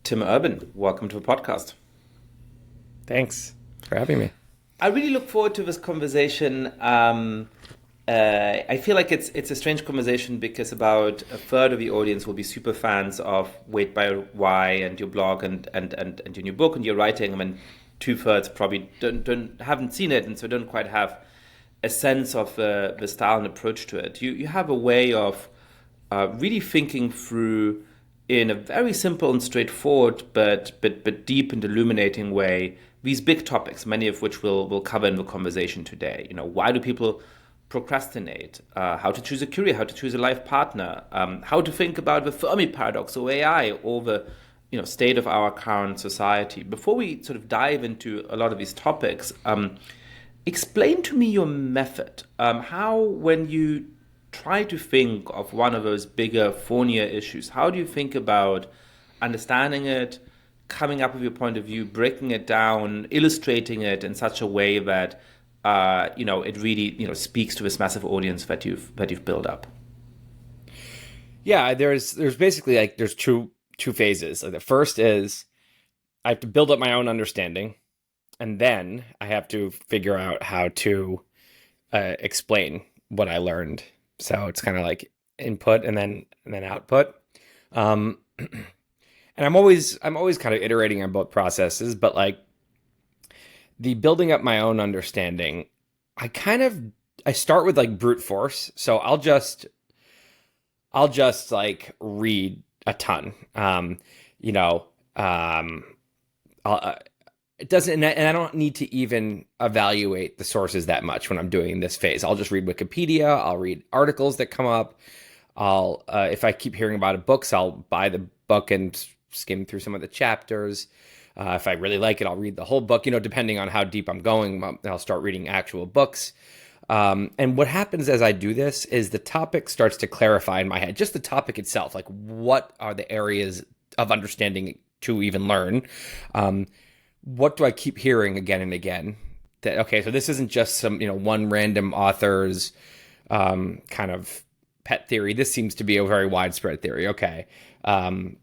Tim Urban, welcome to the podcast. Thanks for having me. I really look forward to this conversation. I feel like it's a strange conversation because about a third of the audience will be super fans of Wait by Why and your blog and your new book and your writing. I mean, two-thirds probably haven't seen it and so don't quite have a sense of the style and approach to it. You have a way of really thinking through in a very simple and straightforward but deep and illuminating way these big topics, many of which we'll cover in the conversation today. You know, why do people procrastinate? How to choose a career? How to choose a life partner? How to think about the Fermi paradox or AI or the state of our current society. Before we sort of dive into a lot of these topics, explain to me your method. How, when you try to think of one of those bigger, thornier issues, how do you think about understanding it, coming up with your point of view, breaking it down, illustrating it in such a way that it really speaks to this massive audience that you've built up? Yeah, there's basically there's two phases. Like the first is I have to build up my own understanding, and then I have to figure out how to explain what I learned. So it's kind of like input and then output. And I'm always kind of iterating on both processes, but like the building up my own understanding, I start with like brute force. So I'll just like read a ton. It doesn't, and I don't need to even evaluate the sources that much when I'm doing this phase. I'll just read Wikipedia. I'll read articles that come up. If I keep hearing about books, I'll buy the book and skim through some of the chapters. If I really like it, I'll read the whole book. Depending on how deep I'm going, I'll start reading actual books. And what happens as I do this is the topic starts to clarify in my head. Just the topic itself, like what are the areas of understanding to even learn? What do I keep hearing again and again? That, okay, so this isn't just some, one random author's kind of pet theory. This seems to be a very widespread theory. Okay. And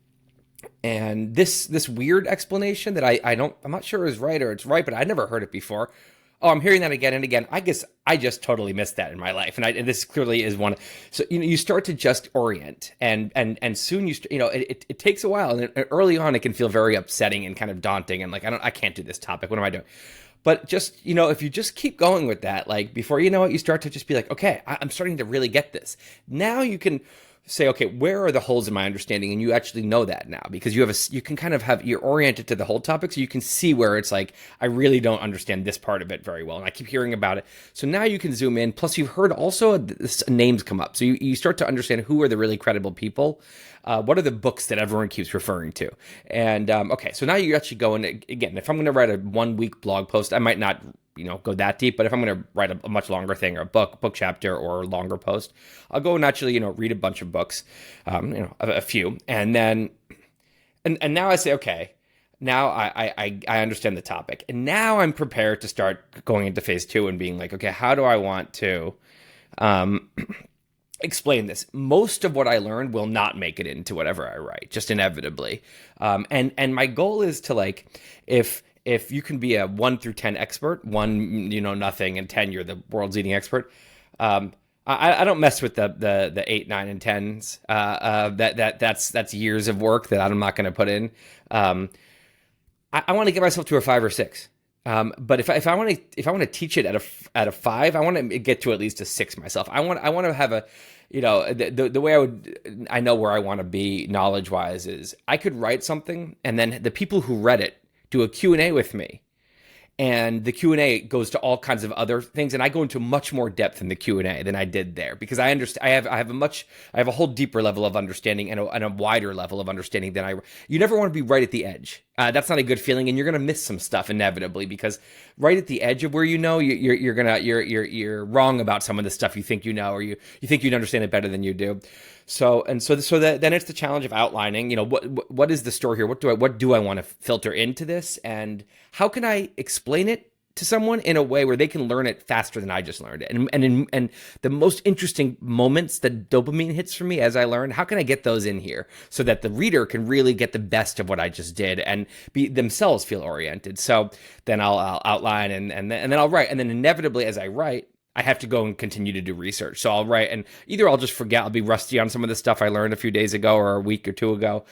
this weird explanation that I'm not sure is right or it's right, but I never heard it before. Oh, I'm hearing that again and again. I guess I just totally missed that in my life, and this clearly is one. So you start to just orient, and soon it takes a while, and early on it can feel very upsetting and kind of daunting, and like I can't do this topic. What am I doing? But just if you just keep going with that, like before you know it, you start to just be like, okay, I'm starting to really get this. Now you can say, okay, where are the holes in my understanding? And you actually know that now because you can kind of you're oriented to the whole topic. So you can see where it's like, I really don't understand this part of it very well. And I keep hearing about it. So now you can zoom in. Plus you've heard also names come up. So you start to understand who are the really credible people. What are the books that everyone keeps referring to? And okay, so now you're actually going, again, if I'm going to write a 1 week blog post, I might not go that deep. But if I'm going to write a much longer thing or a book chapter or a longer post, I'll go and actually, read a bunch of books, a few. And then, and now I say, okay, now I understand the topic. And now I'm prepared to start going into phase 2 and being like, okay, how do I want to explain this? Most of what I learned will not make it into whatever I write, just inevitably. And my goal is to like, if you can be a 1 through 10 expert, 1, nothing, and 10, you're the world's leading expert. I don't mess with the 8, 9, and 10s. That's years of work that I'm not going to put in. I want to get myself to a 5 or 6. But if I want to teach it at a 5, I want to get to at least a 6 myself. I want to have a, the way I know where I want to be knowledge wise is I could write something and then the people who read it do a Q&A with me. And the Q&A goes to all kinds of other things, and I go into much more depth in the Q&A than I did there because I understand. I have a whole deeper level of understanding and a wider level of understanding than You never want to be right at the edge. That's not a good feeling, and you're gonna miss some stuff inevitably because right at the edge of where you're wrong about some of the stuff you think or you think you'd understand it better than you do. So then it's the challenge of outlining. What is the story here? What do I want to filter into this, and how can I explain it to someone in a way where they can learn it faster than I just learned it. And the most interesting moments, the dopamine hits for me as I learn, how can I get those in here so that the reader can really get the best of what I just did and be themselves feel oriented? So then I'll outline and then I'll write. And then inevitably as I write, I have to go and continue to do research. So I'll write, and either I'll just forget, I'll be rusty on some of the stuff I learned a few days ago or a week or two ago,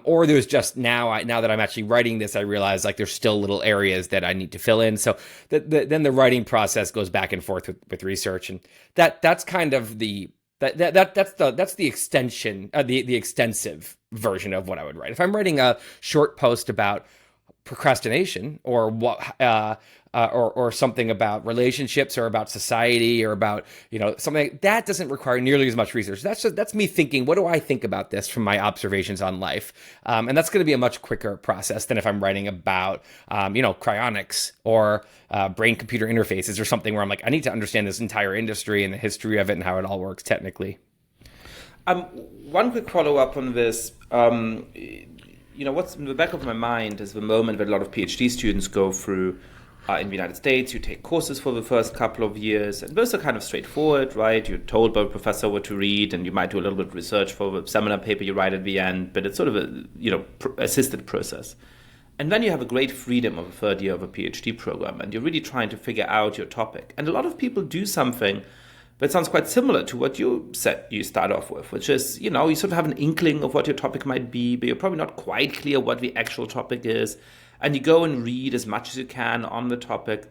or there's just now that I'm actually writing this, I realize like there's still little areas that I need to fill in. So then the writing process goes back and forth with research, and that's kind of that's the extension, the extensive version of what I would write. If I'm writing a short post about procrastination or what or something about relationships or about society or about something that doesn't require nearly as much research. That's me thinking, what do I think about this from my observations on life, and that's going to be a much quicker process than if I'm writing about cryonics or brain computer interfaces or something where I'm like, I need to understand this entire industry and the history of it and how it all works technically. One quick follow up on this. What's in the back of my mind is the moment that a lot of PhD students go through in the United States. You take courses for the first couple of years, and those are kind of straightforward, right? You're told by a professor what to read, and you might do a little bit of research for the seminar paper you write at the end, but it's sort of a assisted process. And then you have a great freedom of a third year of a PhD program, and you're really trying to figure out your topic. And a lot of people do something that sounds quite similar to what you said you start off with, which is, you sort of have an inkling of what your topic might be, but you're probably not quite clear what the actual topic is. And you go and read as much as you can on the topic.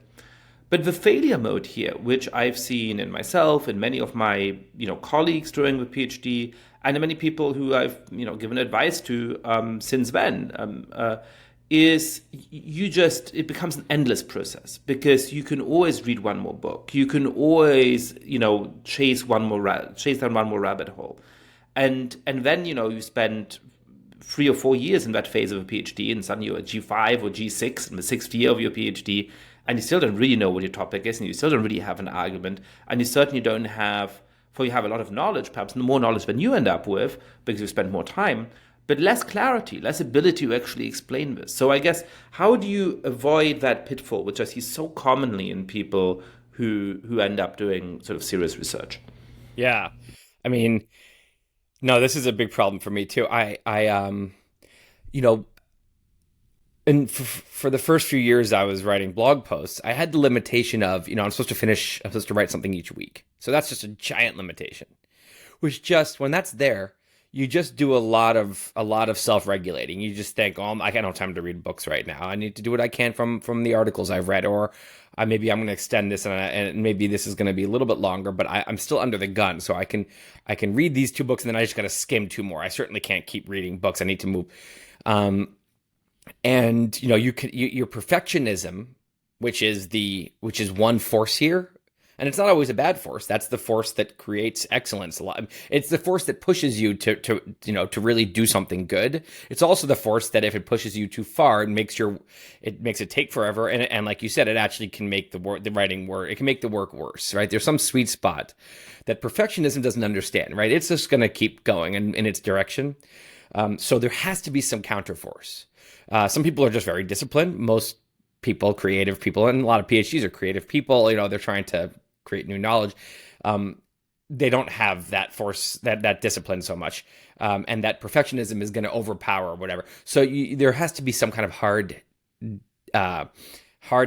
But the failure mode here, which I've seen in myself and many of my, colleagues during the PhD, and many people who I've, given advice to since then, is it becomes an endless process, because you can always read one more book. You can always, chase down one more rabbit hole. And then, you spend 3 or 4 years in that phase of a PhD, and suddenly you're at G5 or G6 in the 6th year of your PhD, and you still don't really know what your topic is, and you still don't really have an argument, and you certainly don't have, you have a lot of knowledge, perhaps more knowledge than you end up with, because you spend more time, but less clarity, less ability to actually explain this. So I guess, how do you avoid that pitfall, which I see so commonly in people who end up doing sort of serious research? Yeah. I mean, no, this is a big problem for me too. And for the first few years I was writing blog posts, I had the limitation of, I'm supposed to write something each week. So that's just a giant limitation, which just, when that's there, you just do a lot of self-regulating. You just think, I don't have time to read books right now. I need to do what I can from the articles I've read, or maybe I'm going to extend this, and maybe this is going to be a little bit longer, but I'm still under the gun. So I can read these 2 books, and then I just got to skim 2 more. I certainly can't keep reading books. I need to move. And your perfectionism, which is one force here. And it's not always a bad force. That's the force that creates excellence a lot. It's the force that pushes you to really do something good. It's also the force that if it pushes you too far, it makes it take forever. And like you said, it actually can make the writing work. It can make the work worse, right? There's some sweet spot that perfectionism doesn't understand, right? It's just going to keep going in its direction. So there has to be some counterforce. Some people are just very disciplined. Most people, creative people, and a lot of PhDs are creative people. They're trying to create new knowledge. They don't have that force, that discipline so much, and that perfectionism is going to overpower whatever. So there has to be some kind of hard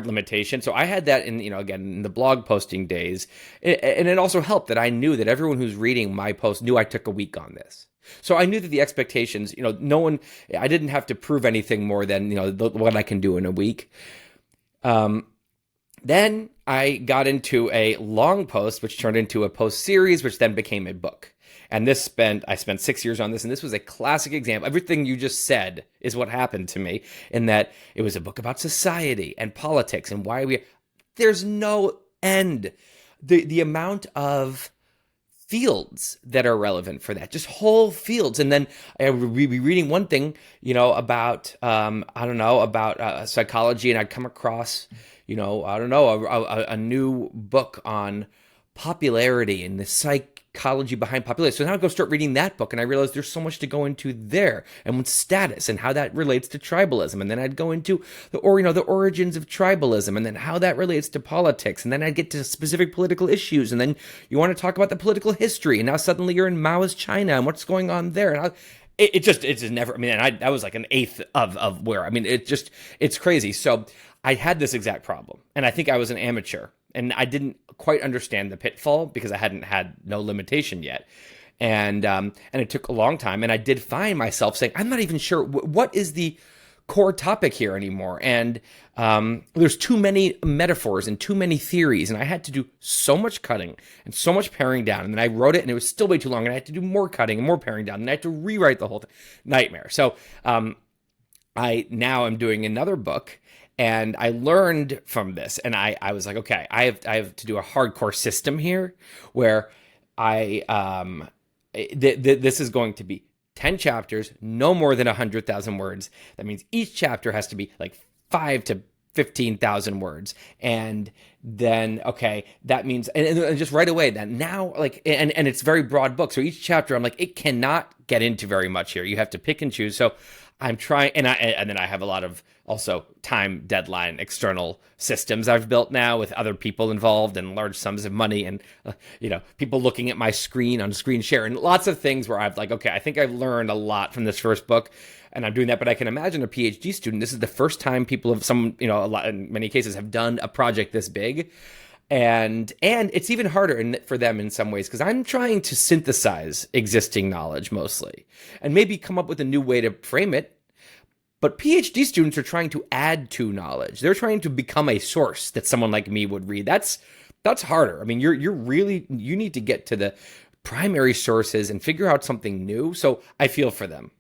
limitation. So I had that again in the blog posting days, and it also helped that I knew that everyone who's reading my post knew I took a week on this. So I knew that the expectations, I didn't have to prove anything more than what I can do in a week. Then I got into a long post, which turned into a post series, which then became a book. And I spent 6 years on this, and this was a classic example. Everything you just said is what happened to me, in that it was a book about society and politics and there's no end. The amount of fields that are relevant for that, just whole fields. And then I would be reading one thing, about, about psychology, and I'd come across, a new book on popularity and the psychology behind popularity. So now I go start reading that book, and I realized there's so much to go into there, and with status and how that relates to tribalism. And then I'd go into the origins of tribalism, and then how that relates to politics. And then I'd get to specific political issues, and then you want to talk about the political history. And now suddenly you're in Maoist China and what's going on there. And it's just never. I mean, and I was like an eighth of where. I mean, it's crazy. So I had this exact problem, and I think I was an amateur. And I didn't quite understand the pitfall because I hadn't had no limitation yet. And it took a long time. And I did find myself saying, I'm not even sure what is the core topic here anymore. And there's too many metaphors and too many theories. And I had to do so much cutting and so much paring down. And then I wrote it and it was still way too long. And I had to do more cutting and more paring down. And I had to rewrite the whole thing. Nightmare. So I now am doing another book. And I learned from this, and I was like, okay, I have to do a hardcore system here, where this is going to be 10 chapters, no more than 100,000 words. That means each chapter has to be like 5 to 15,000 words, and then that means and just right away that now and it's very broad book. So each chapter, I'm like, it cannot get into very much here. You have to pick and choose. So I'm trying, and then I have a lot of also time deadline external systems I've built now with other people involved and large sums of money and people looking at my screen on screen share and lots of things where I've I think I've learned a lot from this first book, and I'm doing that. But I can imagine a PhD student, this is the first time people have a lot in many cases have done a project this big. And it's even harder for them in some ways because I'm trying to synthesize existing knowledge mostly and maybe come up with a new way to frame it. But PhD students are trying to add to knowledge. They're trying to become a source that someone like me would read. That's harder. I mean, you need to get to the primary sources and figure out something new. So I feel for them.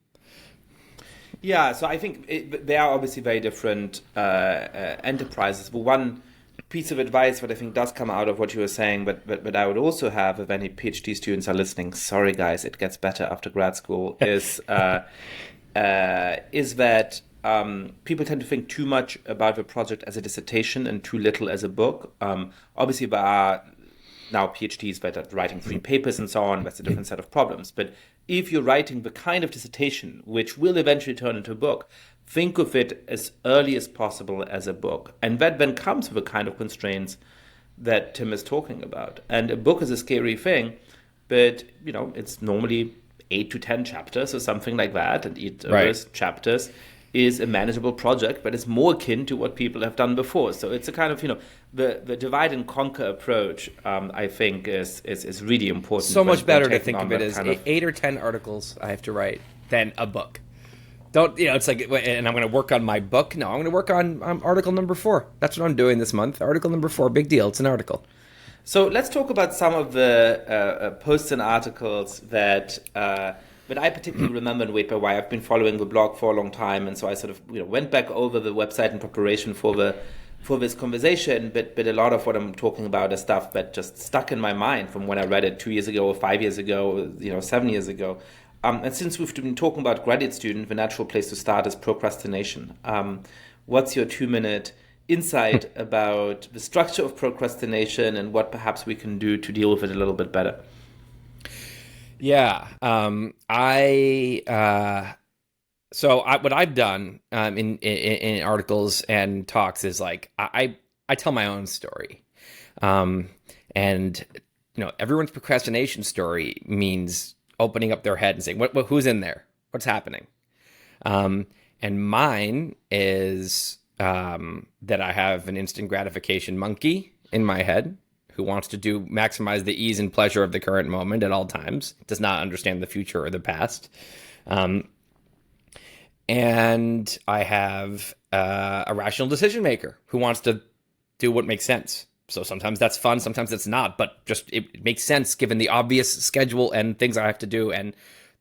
Yeah, so I think they are obviously very different enterprises. But one piece of advice that I think does come out of what you were saying, but I would also have, if any PhD students are listening, sorry guys, it gets better after grad school, is that people tend to think too much about the project as a dissertation and too little as a book. Obviously, there are now PhDs that are writing 3 papers and so on. That's a different set of problems. But if you're writing the kind of dissertation which will eventually turn into a book, think of it as early as possible as a book. And that then comes with the kind of constraints that Tim is talking about. And a book is a scary thing, but it's normally 8 to 10 chapters or something like that, and each of those chapters is a manageable project, but it's more akin to what people have done before. So it's a kind of the divide and conquer approach. I think is really important. So much better to think of it as 8 or 10 articles I have to write than a book. Don't it's like, and I'm going to work on my book. No, I'm going to work on article number 4. That's what I'm doing this month. Article number 4, big deal. It's an article. So let's talk about some of the posts and articles that I particularly remember and Wait by Why. I've been following the blog for a long time, and so I sort of went back over the website in preparation for this conversation. But a lot of what I'm talking about is stuff that just stuck in my mind from when I read it 2 years ago, or 5 years ago, 7 years ago. And since we've been talking about graduate student, the natural place to start is procrastination. What's your 2-minute insight about the structure of procrastination and what perhaps we can do to deal with it a little bit better? Yeah. What I've done in articles and talks is I tell my own story. And everyone's procrastination story means opening up their head and saying, what who's in there? What's happening? And mine is that I have an instant gratification monkey in my head who wants to maximize the ease and pleasure of the current moment at all times, does not understand the future or the past. And I have a rational decision maker who wants to do what makes sense. So sometimes that's fun, sometimes it's not, but just it makes sense given the obvious schedule and things I have to do and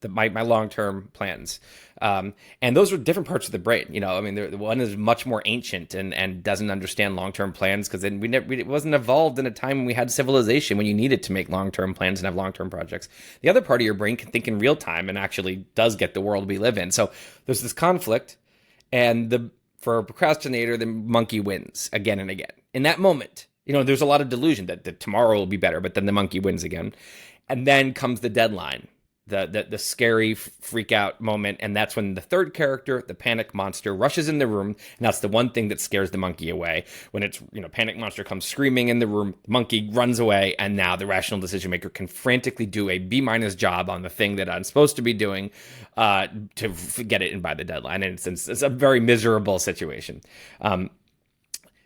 my long-term plans. And those are different parts of the brain. The one is much more ancient and doesn't understand long-term plans because then it wasn't evolved in a time when we had civilization when you needed to make long-term plans and have long-term projects. The other part of your brain can think in real time and actually does get the world we live in. So there's this conflict, and for a procrastinator, the monkey wins again and again. In that moment, there's a lot of delusion that tomorrow will be better, but then the monkey wins again. And then comes the deadline, the scary freak out moment, and that's when the third character, the panic monster, rushes in the room, and that's the one thing that scares the monkey away. When it's, panic monster comes screaming in the room, the monkey runs away, and now the rational decision maker can frantically do a B- job on the thing that I'm supposed to be doing to get it in by the deadline, and it's a very miserable situation.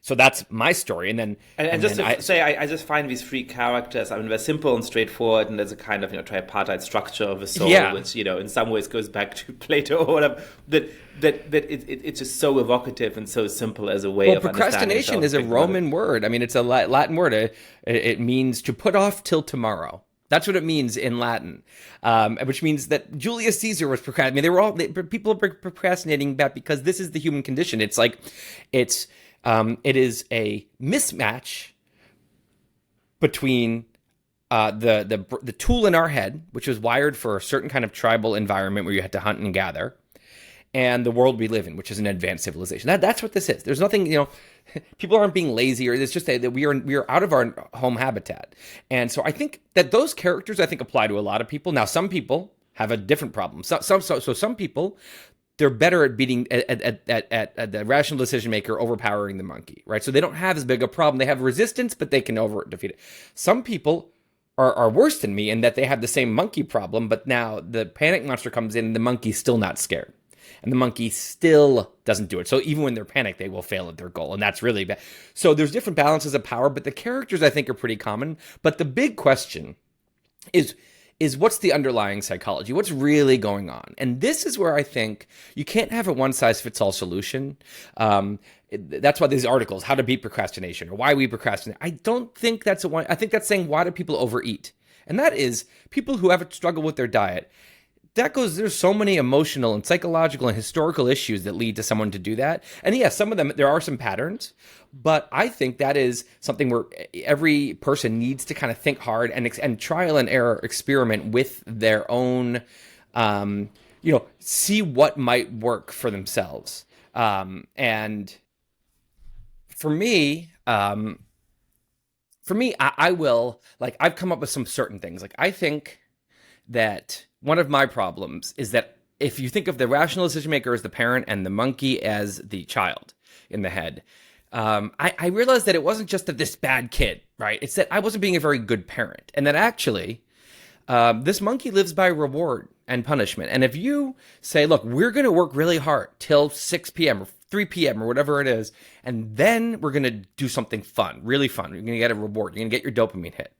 So that's my story, and just to say, I just find these three characters. I mean, they're simple and straightforward, and there's a kind of tripartite structure of the soul, which in some ways goes back to Plato or whatever. That it's just so evocative and so simple as a way of understanding. Procrastination is a Roman word. I mean, it's a Latin word. It means to put off till tomorrow. That's what it means in Latin, which means that Julius Caesar was procrastinating. I mean, people are procrastinating that because this is the human condition. It is a mismatch between the tool in our head, which was wired for a certain kind of tribal environment where you had to hunt and gather, and the world we live in, which is an advanced civilization. That's what this is. There's nothing, people aren't being lazy, or it's just that we are out of our home habitat. And so I think that those characters, apply to a lot of people. Now, some people have a different problem. So some people, they're better at beating at the rational decision maker overpowering the monkey, right? So they don't have as big a problem. They have resistance, but they can defeat it. Some people are worse than me in that they have the same monkey problem, but now the panic monster comes in and the monkey's still not scared. And the monkey still doesn't do it. So even when they're panicked, they will fail at their goal. And that's really bad. So there's different balances of power, but the characters I think are pretty common. But the big question is what's the underlying psychology? What's really going on? And this is where I think you can't have a one-size-fits-all solution. That's why these articles, how to beat procrastination or why we procrastinate. I don't think that's a one. I think that's saying, why do people overeat? And that is people who have a struggle with their diet. There's so many emotional and psychological and historical issues that lead to someone to do that. And yes, some of them, there are some patterns, but I think that is something where every person needs to kind of think hard and trial and error experiment with their own, see what might work for themselves. And for me, I will, I've come up with some certain things. I think that one of my problems is that if you think of the rational decision maker as the parent and the monkey as the child in the head, I realized that it wasn't just that this bad kid, right? It's that I wasn't being a very good parent. And that actually, this monkey lives by reward and punishment. And if you say, look, we're going to work really hard till 6 p.m. or 3 p.m. or whatever it is, and then we're going to do something fun, really fun. You're going to get a reward. You're going to get your dopamine hit.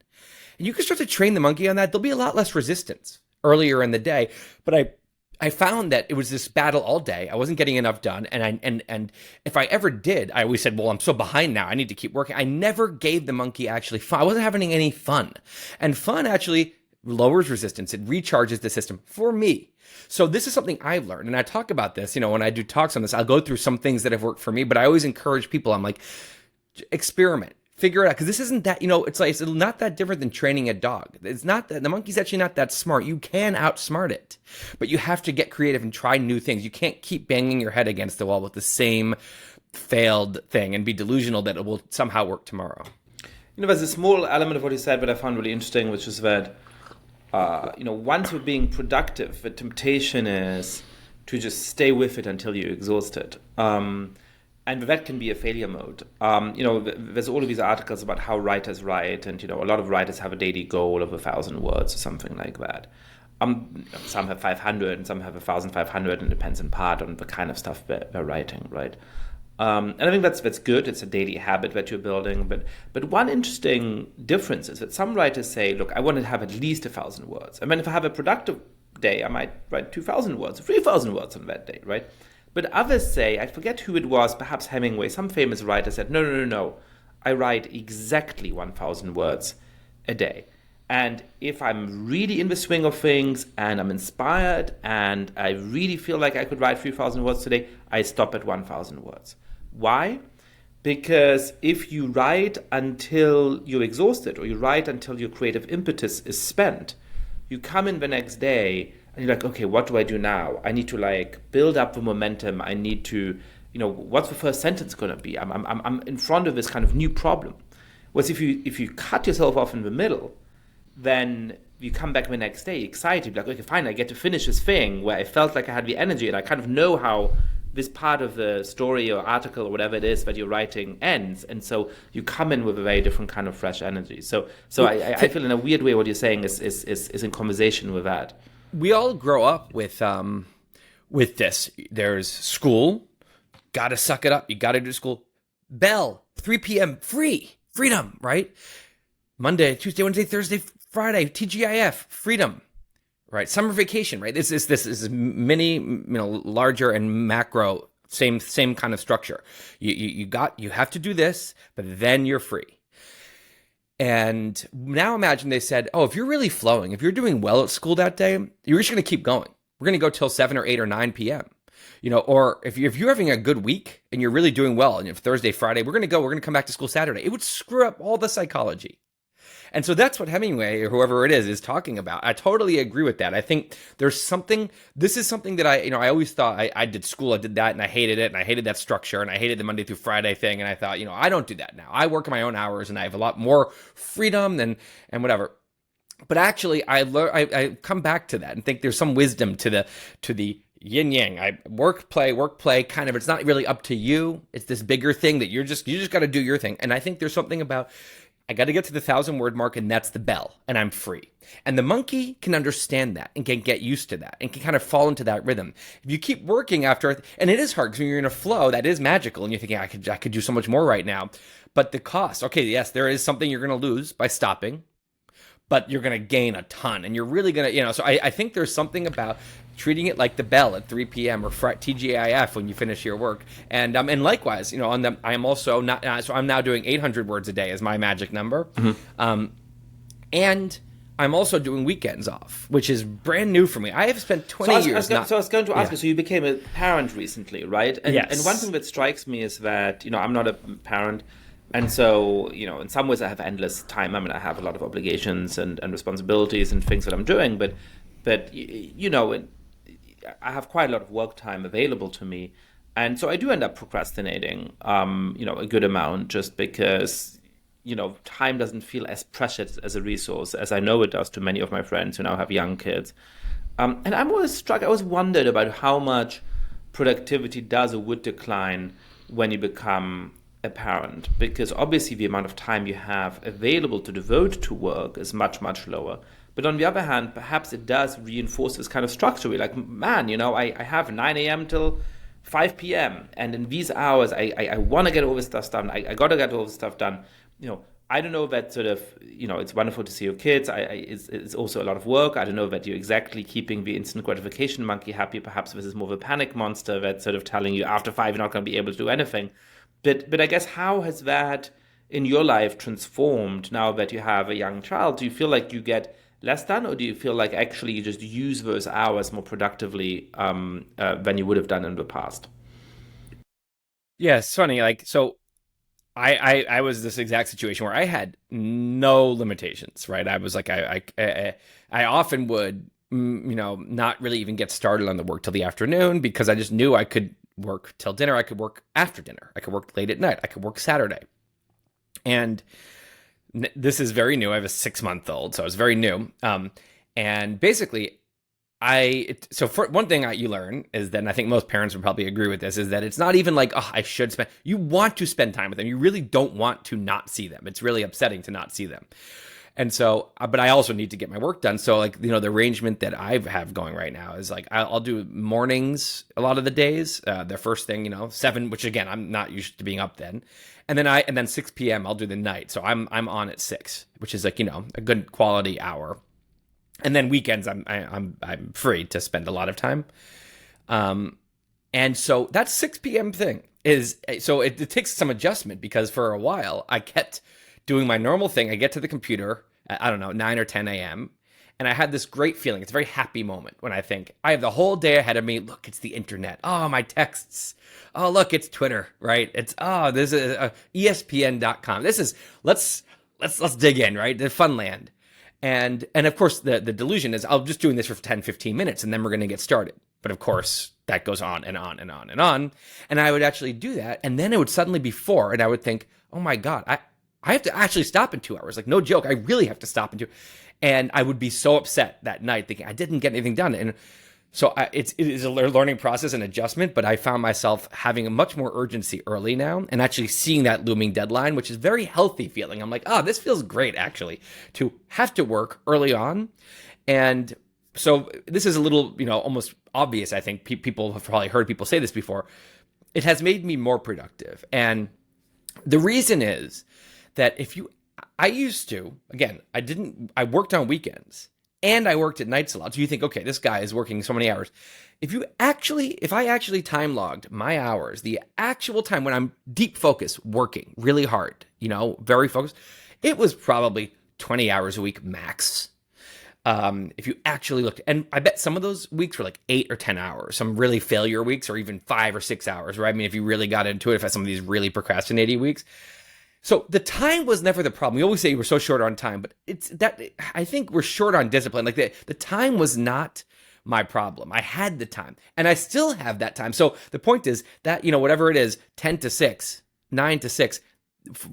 And you can start to train the monkey on that. There'll be a lot less resistance earlier in the day. But I found that it was this battle all day. I wasn't getting enough done. And if I ever did, I always said, well, I'm so behind now. I need to keep working. I never gave the monkey actually fun. I wasn't having any fun. And fun actually lowers resistance. It recharges the system for me. So this is something I've learned. And I talk about this, when I do talks on this, I'll go through some things that have worked for me, but I always encourage people. I'm like, experiment. Figure it out, because this isn't that, it's not that different than training a dog. It's not that the monkey's actually not that smart. You can outsmart it, but you have to get creative and try new things. You can't keep banging your head against the wall with the same failed thing and be delusional that it will somehow work tomorrow. There's a small element of what you said that I found really interesting, which is that, once you're being productive, the temptation is to just stay with it until you're exhausted. And that can be a failure mode. There's all of these articles about how writers write, and a lot of writers have a daily goal of 1,000 words or something like that. Some have 500, and some have 1,500, and it depends in part on the kind of stuff they're writing, right? And I think that's good. It's a daily habit that you're building. But one interesting difference is that some writers say, look, I want to have at least 1,000 words. And then if I have a productive day, I might write 2,000 words, 3,000 words on that day, right? But others say, I forget who it was, perhaps Hemingway, some famous writer said, no, I write exactly 1,000 words a day. And if I'm really in the swing of things and I'm inspired and I really feel like I could write 3,000 words today, I stop at 1,000 words. Why? Because if you write until you're exhausted or you write until your creative impetus is spent, you come in the next day and you're like, okay, what do I do now? I need to build up the momentum. I need to, what's the first sentence going to be? I'm in front of this kind of new problem. Whereas if you cut yourself off in the middle, then you come back the next day excited, like, okay, fine, I get to finish this thing where I felt like I had the energy, and I kind of know how this part of the story or article or whatever it is that you're writing ends, and so you come in with a very different kind of fresh energy. So I feel in a weird way what you're saying is in conversation with that. We all grow up with this. There's school, gotta suck it up, you gotta do school. Bell, 3 p.m. freedom, right? Monday, Tuesday, Wednesday, Thursday, Friday, TGIF, freedom. Right, summer vacation. Right, this is mini, larger and macro, same kind of structure. You have to do this, but then you're free. And now imagine they said, oh, if you're really flowing, if you're doing well at school that day, you're just going to keep going. We're going to go till 7 or 8 or 9 p.m. Or if you're having a good week and you're really doing well, and if Thursday, Friday, we're going to come back to school Saturday. It would screw up all the psychology. And so that's what Hemingway, or whoever it is talking about. I totally agree with that. I think there's something, this is something that I always thought I did school, I did that, and I hated it, and I hated that structure, and I hated the Monday through Friday thing, and I thought, I don't do that now. I work my own hours, and I have a lot more freedom and whatever. But actually, I come back to that and think there's some wisdom to the yin yang. I work, play, kind of, it's not really up to you. It's this bigger thing that you just got to do your thing. And I think there's something about, I got to get to the 1,000-word mark, and that's the bell, and I'm free. And the monkey can understand that and can get used to that and can kind of fall into that rhythm. If you keep working after, and it is hard because when you're in a flow, that is magical, and you're thinking, I could do so much more right now. But the cost, okay, yes, there is something you're going to lose by stopping, but you're going to gain a ton, and you're really going to, so I think there's something about treating it like the bell at 3 p.m. or TGIF when you finish your work. And likewise, I am also not, so I'm now doing 800 words a day as my magic number. Mm-hmm. And I'm also doing weekends off, which is brand new for me. I have spent 20 years. I was going to ask you, so you became a parent recently, right? And, yes. And one thing that strikes me is that, I'm not a parent. And so, in some ways I have endless time. I mean, I have a lot of obligations and responsibilities and things that I'm doing, but I have quite a lot of work time available to me. And so I do end up procrastinating, a good amount, just because, time doesn't feel as precious as a resource as I know it does to many of my friends who now have young kids. And I'm always struck, I always wondered about how much productivity does or would decline when you become a parent, because obviously the amount of time you have available to devote to work is much, much lower. But on the other hand, perhaps it does reinforce this kind of structure. We're like, man, I have 9 a.m. till 5 p.m. And in these hours, I want to get all this stuff done. I got to get all this stuff done. I don't know that sort of, it's wonderful to see your kids. It's also a lot of work. I don't know that you're exactly keeping the instant gratification monkey happy. Perhaps this is more of a panic monster that's sort of telling you after 5 you're not going to be able to do anything. But I guess how has that in your life transformed now that you have a young child? Do you feel like you get less done, or do you feel like actually you just use those hours more productively than you would have done in the past? Yeah, it's funny. So I was this exact situation where I had no limitations, right? I was like, I often would, not really even get started on the work till the afternoon, because I just knew I could work till dinner. I could work after dinner. I could work late at night. I could work Saturday. And this is very new. I have a 6-month-old, so it's very new. And basically, so for one thing you learn is that, and I think most parents would probably agree with this, is that it's not even like, oh, I should spend. You want to spend time with them. You really don't want to not see them. It's really upsetting to not see them. And so, but I also need to get my work done. So the arrangement that I have going right now is like, I'll do mornings a lot of the days. The first thing, 7, which again, I'm not used to being up then. And then 6 p.m. I'll do the night. So I'm on at 6, which is like, a good quality hour. And then weekends, I'm free to spend a lot of time. And so that 6 p.m. thing it takes some adjustment, because for a while I kept doing my normal thing. I get to the computer at, 9 or 10 a.m. And I had this great feeling. It's a very happy moment when I think I have the whole day ahead of me. Look, it's the internet. Oh, my texts. Oh, look, it's Twitter, right? It's, this is ESPN.com. This is, let's dig in, right? The fun land. And of course, the delusion is I'm just doing this for 10, 15 minutes, and then we're going to get started. But of course, that goes on and on and on and on. And I would actually do that. And then it would suddenly be 4, and I would think, oh my God, I have to actually stop in 2 hours. Like, no joke. I really have to stop in 2. And I would be so upset that night thinking I didn't get anything done. And so it is a learning process and adjustment, but I found myself having a much more urgency early now and actually seeing that looming deadline, which is a very healthy feeling. I'm like, oh, this feels great, actually, to have to work early on. And so this is a little, almost obvious. I think people have probably heard people say this before. It has made me more productive. And the reason is that I used to, again, I worked on weekends and I worked at nights a lot. So you think, okay, this guy is working so many hours. If I actually time logged my hours, the actual time when I'm deep focused, working really hard, very focused, it was probably 20 hours a week max. If you actually looked, and I bet some of those weeks were like 8 or 10 hours, some really failure weeks, or even 5 or 6 hours, right? I mean, if you really got into it, if I had some of these really procrastinating weeks. So the time was never the problem. We always say we're so short on time, but it's that I think we're short on discipline. Like the time was not my problem. I had the time and I still have that time. So the point is that, whatever it is, 10 to 6, 9 to 6,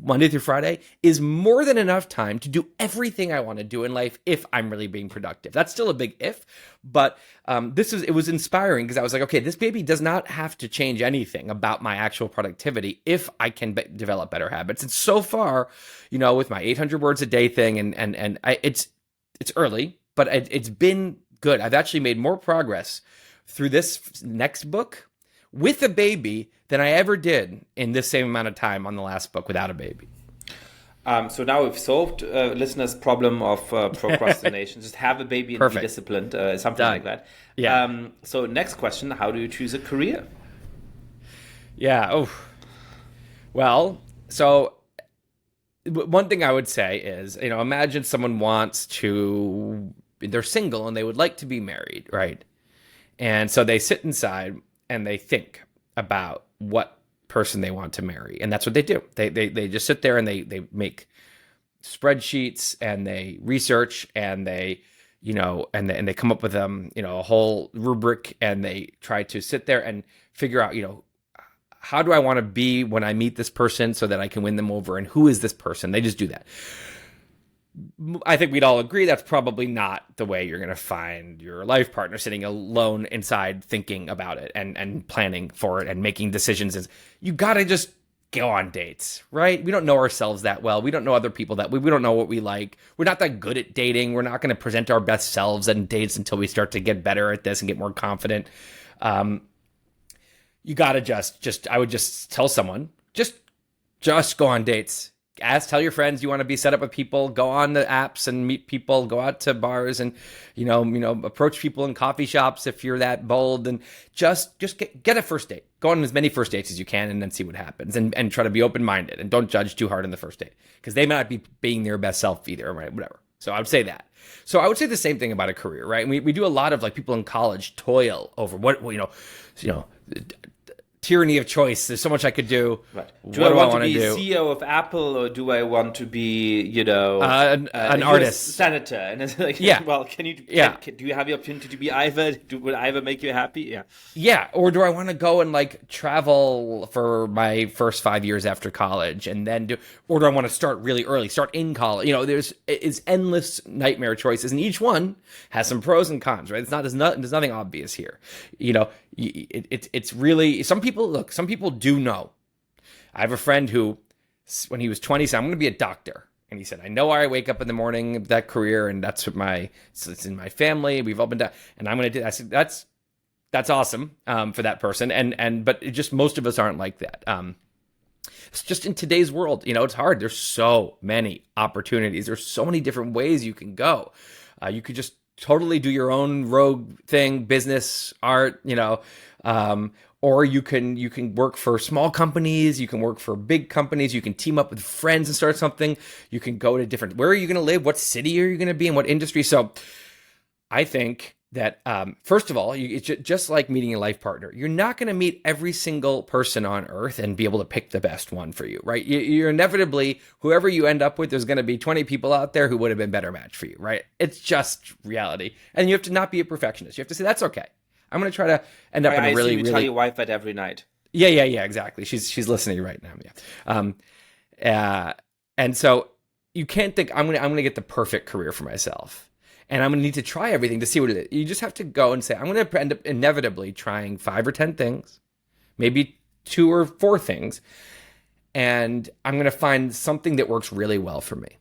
Monday through Friday is more than enough time to do everything I want to do in life if I'm really being productive. That's still a big if, but it was inspiring because I was like, okay, this baby does not have to change anything about my actual productivity if I can develop better habits. And so far, with my 800 words a day thing, it's early, but it's been good. I've actually made more progress through this next book with a baby than I ever did in this same amount of time on the last book without a baby. So now we've solved listeners' problem of procrastination. Just have a baby and Perfect. be disciplined, something Done. like that. Yeah. So next question, how do you choose a career? Yeah. Oh. Well, so one thing I would say is, imagine someone they're single and they would like to be married, right? And so they sit inside and they think about what person they want to marry, and that's what they do. They just sit there and they make spreadsheets and they research and they and they come up with a whole rubric, and they try to sit there and figure out how do I want to be when I meet this person so that I can win them over, and who is this person? They just do that. I think we'd all agree that's probably not the way you're going to find your life partner, sitting alone inside thinking about it and planning for it and making decisions. You got to just go on dates, right? We don't know ourselves that well. We don't know other people that we don't know what we like. We're not that good at dating. We're not going to present our best selves on dates until we start to get better at this and get more confident. You got to I would just tell someone, just go on dates. Tell your friends you want to be set up with people, go on the apps and meet people, go out to bars and, approach people in coffee shops if you're that bold, and just get a first date. Go on as many first dates as you can and then see what happens, and try to be open-minded and don't judge too hard on the first date because they might not be being their best self either, right? Whatever. So I would say that. So I would say the same thing about a career, right? And we do a lot of like people in college toil over tyranny of choice. There's so much I could do. Right. Do I want to be CEO of Apple, or do I want to be, an artist, senator? And it's like, yeah. Well, do you have the opportunity to be either? Will either make you happy? Yeah. Yeah. Or do I want to go and like travel for my first 5 years after college, and then or do I want to start really early, start in college? There's endless nightmare choices, and each one has some pros and cons, right? There's nothing obvious here. It's really, some people do know. I have a friend who, when he was 20, said, I'm going to be a doctor. And he said, I know I wake up in the morning of that career, and that's what it's in my family. We've all been done, and I'm going to do that. I said, that's awesome for that person. But most of us aren't like that. It's just in today's world, it's hard. There's so many opportunities. There's so many different ways you can go. You could just totally do your own rogue thing, business, art, or you can work for small companies, you can work for big companies, you can team up with friends and start something. You can go to where are you going to live? What city are you going to be in? What industry? So I think that, first of all, it's just like meeting a life partner. You're not going to meet every single person on earth and be able to pick the best one for you, right? You're inevitably, whoever you end up with, there's going to be 20 people out there who would have been better match for you, right? It's just reality. And you have to not be a perfectionist. You have to say, that's okay. I'm going to try to end up in a really, you tell your wife that every night. Yeah, exactly. She's listening right now. Yeah. And so you can't think I'm gonna get the perfect career for myself, and I'm gonna need to try everything to see what it is. You just have to go and say I'm gonna end up inevitably trying 5 or 10 things, maybe 2 or 4 things, and I'm gonna find something that works really well for me.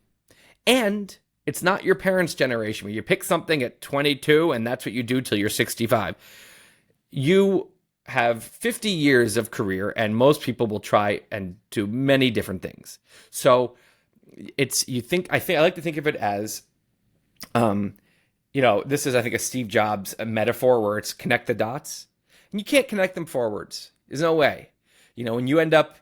And it's not your parents' generation where you pick something at 22 and that's what you do till you're 65. You have 50 years of career, and most people will try and do many different things. So I like to think of it as, this is, I think, a Steve Jobs metaphor where it's connect the dots, and you can't connect them forwards. There's no way. When you end up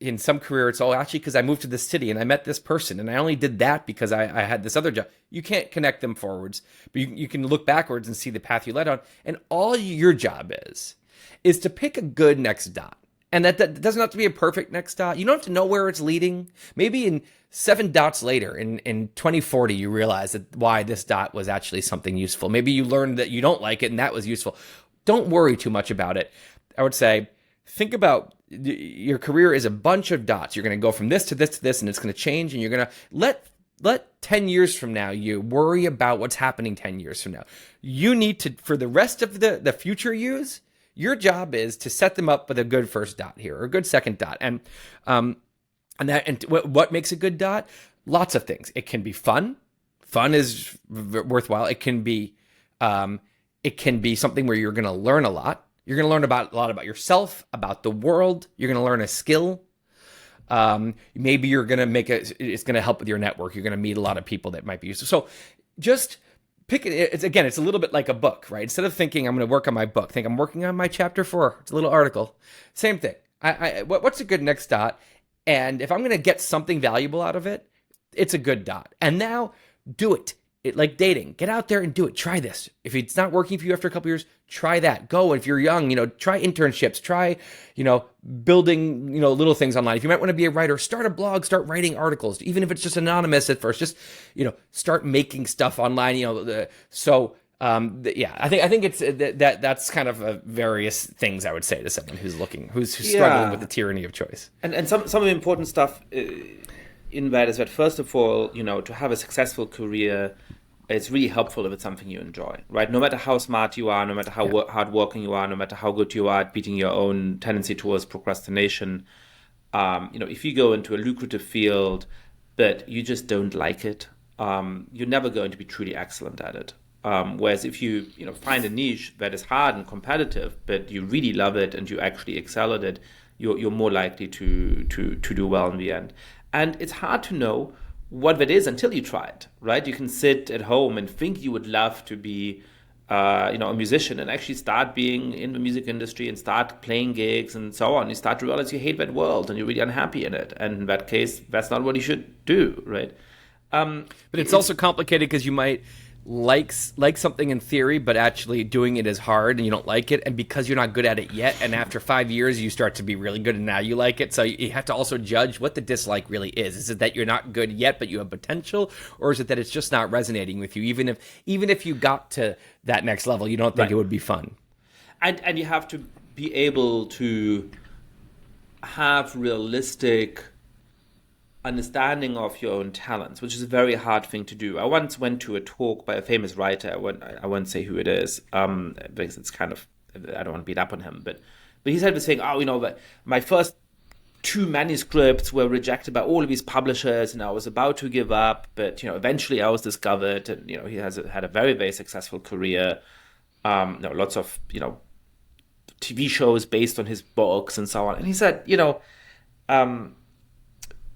in some career, it's all actually because I moved to this city and I met this person, and I only did that because I had this other job. You can't connect them forwards, but you can look backwards and see the path you led on. And all your job is to pick a good next dot. And that doesn't have to be a perfect next dot. You don't have to know where it's leading. Maybe in 7 dots later, in 2040, you realize that why this dot was actually something useful. Maybe you learned that you don't like it and that was useful. Don't worry too much about it. I would say, think about your career is a bunch of dots. You're going to go from this to this to this, and it's going to change, and you're going to let 10 years from now, you worry about what's happening 10 years from now. You need to, for the rest of the future years, your job is to set them up with a good first dot here, or a good second dot. And what makes a good dot? Lots of things. It can be fun. Fun is worthwhile. It can be something where you're going to learn a lot. You're going to learn a lot about yourself, about the world. You're going to learn a skill. Maybe you're going to it's going to help with your network. You're going to meet a lot of people that might be useful. So just pick it. It's a little bit like a book, right? Instead of thinking I'm going to work on my book, think I'm working on my chapter 4. It's a little article. Same thing. What's a good next dot? And if I'm going to get something valuable out of it, it's a good dot. And now do it. Like dating, get out there and do it. Try this. If it's not working for you after a couple years, try that. Go. If you're young, try internships, try, building, little things online. If you might want to be a writer, start a blog, start writing articles, even if it's just anonymous at first, just, start making stuff online, I think it's that's kind of various things I would say to someone who's struggling with the tyranny of choice. And some of the important stuff in that is that, first of all, to have a successful career, it's really helpful if it's something you enjoy, right? No matter how smart you are, no matter how hardworking you are, no matter how good you are at beating your own tendency towards procrastination, if you go into a lucrative field but you just don't like it, you're never going to be truly excellent at it. Whereas if you find a niche that is hard and competitive, but you really love it and you actually excel at it, you're more likely to do well in the end. And it's hard to know what that is until you try it, right? You can sit at home and think you would love to be, a musician, and actually start being in the music industry and start playing gigs and so on. You start to realize you hate that world and you're really unhappy in it. And in that case, that's not what you should do, right? But it's also complicated because you might like something in theory, but actually doing it is hard and you don't like it, and because you're not good at it yet, and after 5 years you start to be really good and now you like it. So you have to also judge what the dislike really is. Is it that you're not good yet but you have potential, or is it that it's just not resonating with you? Even if you got to that next level, you don't think it would be fun. And you have to be able to have realistic understanding of your own talents, which is a very hard thing to do. I once went to a talk by a famous writer. I won't say who it is, because it's kind of, I don't want to beat up on him, but he said this thing, but my first 2 manuscripts were rejected by all of these publishers and I was about to give up, but eventually I was discovered, and he had a very, very successful career. Lots of TV shows based on his books and so on. And he said,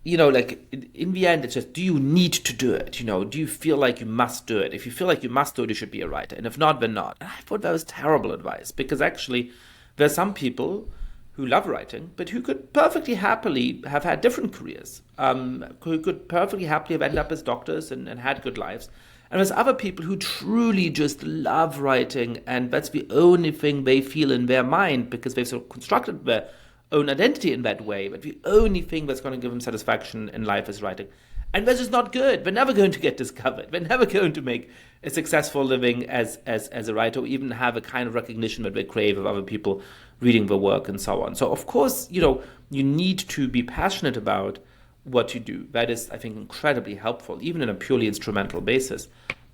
like in the end, it's just, do you need to do it? Do you feel like you must do it? If you feel like you must do it, you should be a writer. And if not, then not. And I thought that was terrible advice, because actually there are some people who love writing, but who could perfectly happily have had different careers, who could perfectly happily have ended up as doctors and had good lives. And there's other people who truly just love writing, and that's the only thing they feel in their mind, because they've sort of constructed their own identity in that way, but the only thing that's going to give them satisfaction in life is writing. And that's just not good. They're never going to get discovered. They're never going to make a successful living as a writer, or even have a kind of recognition that they crave of other people reading their work and so on. So of course, you need to be passionate about what you do. That is, I think, incredibly helpful, even on a purely instrumental basis.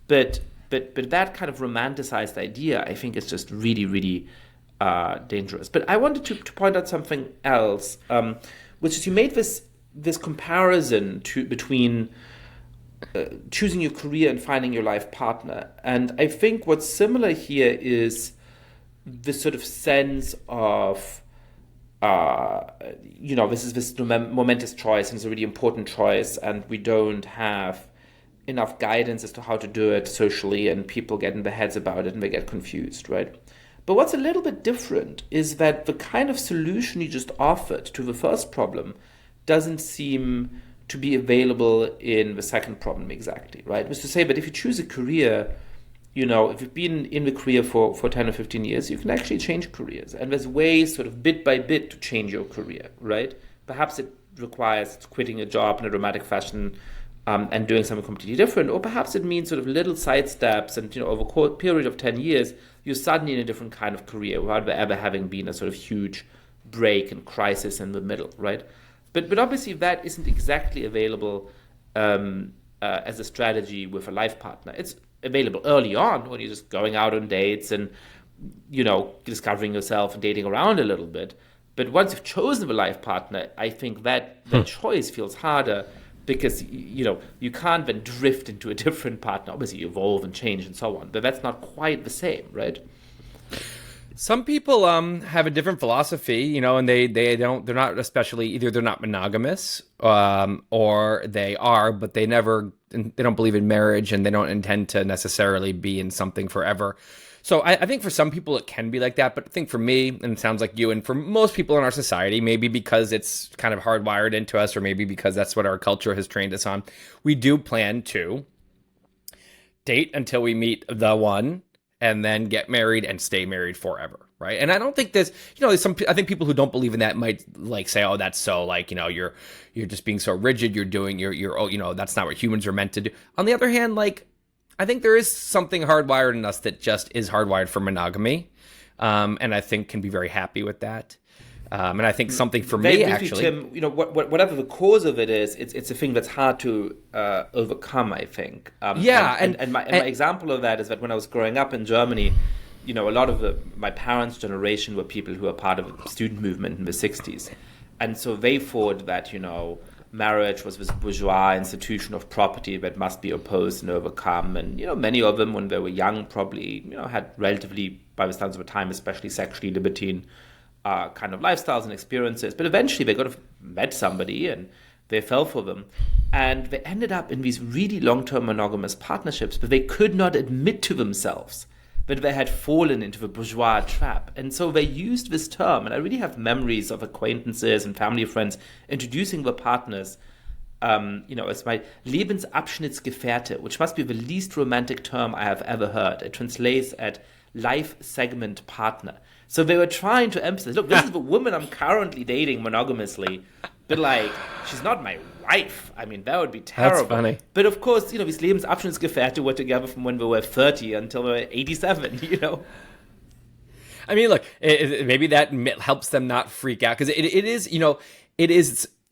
But that kind of romanticized idea, I think, is just really, really dangerous. But I wanted to point out something else, which is you made this comparison between choosing your career and finding your life partner. And I think what's similar here is this sort of sense of, this is this momentous choice, and it's a really important choice, and we don't have enough guidance as to how to do it socially, and people get in their heads about it and they get confused, right? But what's a little bit different is that the kind of solution you just offered to the first problem doesn't seem to be available in the second problem exactly, right? Which is to say that if you choose a career, if you've been in the career for 10 or 15 years, you can actually change careers. And there's ways sort of bit by bit to change your career, right? Perhaps it requires quitting a job in a dramatic fashion and doing something completely different. Or perhaps it means sort of little side steps and, over a period of 10 years, you're suddenly in a different kind of career without there ever having been a sort of huge break and crisis in the middle, right? But obviously that isn't exactly available as a strategy with a life partner. It's available early on when you're just going out on dates and, discovering yourself and dating around a little bit. But once you've chosen a life partner, I think that choice feels harder because, you can't then drift into a different partner. Obviously, you evolve and change and so on, but that's not quite the same, right? Some people have a different philosophy, and they're not especially, either they're not monogamous or they are, but they don't believe in marriage and they don't intend to necessarily be in something forever. So I think for some people it can be like that, but I think for me, and it sounds like you, and for most people in our society, maybe because it's kind of hardwired into us, or maybe because that's what our culture has trained us on, we do plan to date until we meet the one, and then get married and stay married forever, right? And I don't think there's I think people who don't believe in that might say, oh, that's so you're just being so rigid. You're doing that's not what humans are meant to do. On the other hand, I think there is something hardwired in us that just is hardwired for monogamy, and I think can be very happy with that. And I think something for me, actually, Tim, whatever the cause of it is, it's a thing that's hard to overcome, I think. And my example of that is that when I was growing up in Germany, a lot of my parents' generation were people who were part of a student movement in the 60s. And so they thought that, marriage was this bourgeois institution of property that must be opposed and overcome. And, many of them, when they were young, probably, had relatively, by the standards of the time, especially sexually libertine kind of lifestyles and experiences. But eventually they got to met somebody and they fell for them. And they ended up in these really long-term monogamous partnerships, but they could not admit to themselves that they had fallen into the bourgeois trap. And so they used this term, and I really have memories of acquaintances and family friends introducing their partners, as my Lebensabschnittsgefährte, which must be the least romantic term I have ever heard. It translates at life segment partner. So they were trying to emphasize, look, this is the woman I'm currently dating monogamously, but she's not my wife. I mean, that would be terrible. That's funny. But of course, these Lebensabschnittsgefährte were together from when they were 30 until they were 87, I mean, look, maybe that helps them not freak out, because it is,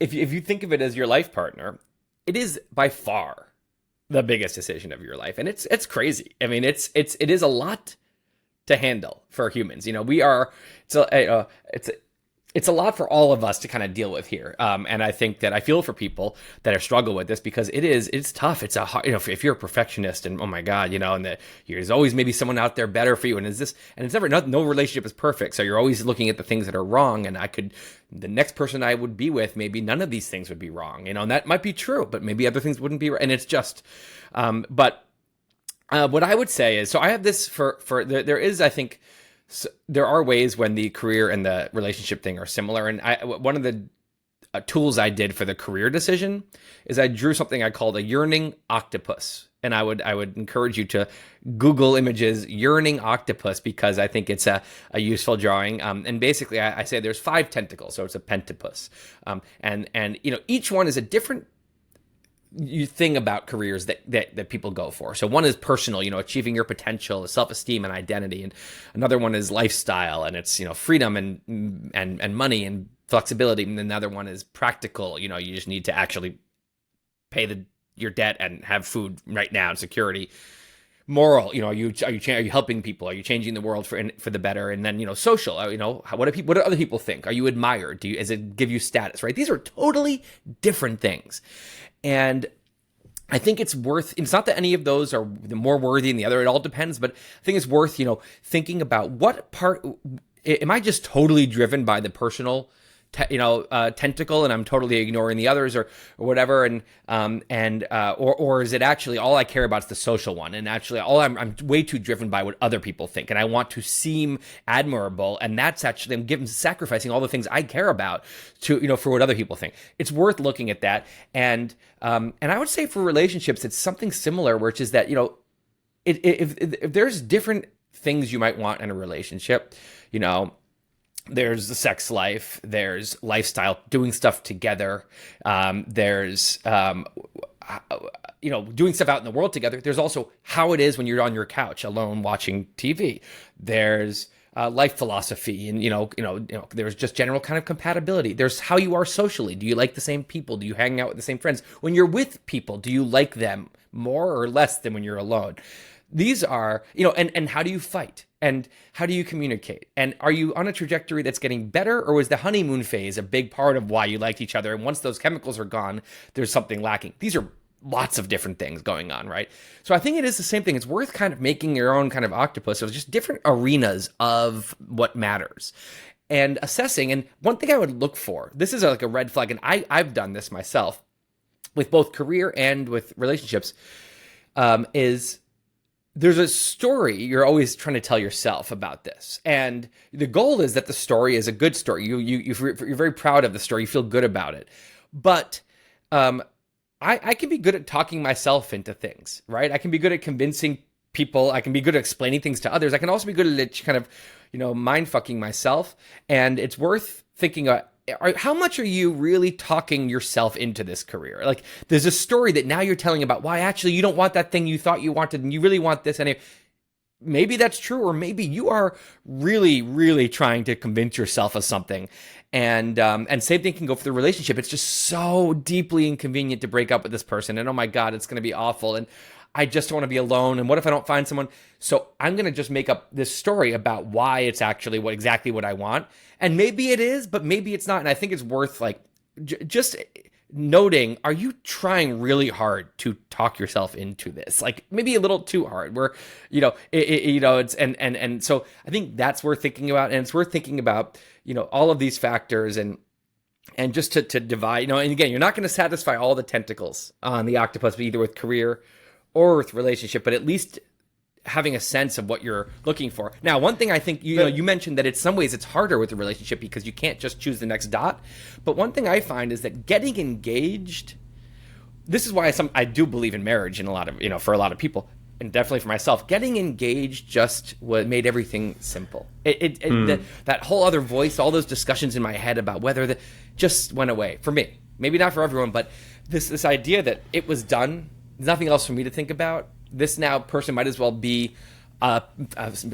if you think of it as your life partner, it is by far the biggest decision of your life. And it's crazy. I mean, it is a lot to handle for humans. It's a lot for all of us to kind of deal with here. And I think that I feel for people that struggle with this, because it's tough. It's a hard, if you're a perfectionist and, oh my God, and there's always maybe someone out there better for you. And it's never, no relationship is perfect. So you're always looking at the things that are wrong. And the next person I would be with, maybe none of these things would be wrong, and that might be true, but maybe other things wouldn't be right. And it's just, what I would say is, so I have this there is, I think, so there are ways when the career and the relationship thing are similar. And one of the tools I did for the career decision is I drew something I called a yearning octopus. And I would encourage you to Google images yearning octopus, because I think it's a useful drawing. And basically I say there's 5 tentacles, so it's a pentapus. And each one is a different thing about careers that people go for. So one is personal, achieving your potential, self-esteem and identity. And another one is lifestyle, and it's, freedom and money and flexibility, and then the other one is practical. You just need to actually pay your debt and have food right now and security. Moral, are you helping people? Are you changing the world for the better? And then social, what do other people think? Are you admired? Does it give you status? Right? These are totally different things, and I think it's not that any of those are more worthy than the other. It all depends, but I think it's worth thinking about what part am I just totally driven by the personal tentacle, and I'm totally ignoring the others or whatever, or is it actually all I care about is the social one, and actually I'm way too driven by what other people think, and I want to seem admirable, and that's actually I'm sacrificing all the things I care about to for what other people think. It's worth looking at that, and I would say for relationships it's something similar, which is that if there's different things you might want in a relationship, there's the sex life, there's lifestyle, doing stuff together, there's doing stuff out in the world together. There's also how it is when you're on your couch alone watching TV. There's life philosophy, and there's just general kind of compatibility. There's how you are socially. Do you like the same people? Do you hang out with the same friends? When you're with people, do you like them more or less than when you're alone? These are, and how do you fight? And how do you communicate? And are you on a trajectory that's getting better, or was the honeymoon phase a big part of why you liked each other? And once those chemicals are gone, there's something lacking. These are lots of different things going on, right? So I think it is the same thing. It's worth kind of making your own kind of octopus of just different arenas of what matters and assessing. And one thing I would look for, this is like a red flag, and I've done this myself with both career and with relationships, is there's a story you're always trying to tell yourself about this. And the goal is that the story is a good story. You're very proud of the story. You feel good about it. But I can be good at talking myself into things, right? I can be good at convincing people. I can be good at explaining things to others. I can also be good at kind of, mind fucking myself. And it's worth thinking how much are you really talking yourself into this career? Like, there's a story that now you're telling about why actually you don't want that thing you thought you wanted and you really want this. And maybe that's true, or maybe you are really, really trying to convince yourself of something. And same thing can go for the relationship. It's just so deeply inconvenient to break up with this person. And oh my God, it's going to be awful. And I just want to be alone. And what if I don't find someone? So I'm going to just make up this story about why it's actually exactly what I want. And maybe it is, but maybe it's not. And I think it's worth just noting, are you trying really hard to talk yourself into this? Like maybe a little too hard where, it's, and so I think that's worth thinking about. And it's worth thinking about, all of these factors and just to divide, and again, you're not going to satisfy all the tentacles on the octopus, either with career or with relationship, but at least having a sense of what you're looking for. Now, one thing I think, you mentioned that in some ways it's harder with a relationship because you can't just choose the next dot. But one thing I find is that getting engaged, this is why I do believe in marriage in a lot of, for a lot of people, and definitely for myself, getting engaged just made everything simple. That whole other voice, all those discussions in my head about whether just went away for me. Maybe not for everyone, but this idea that it was done, nothing else for me to think about. This now person might as well be a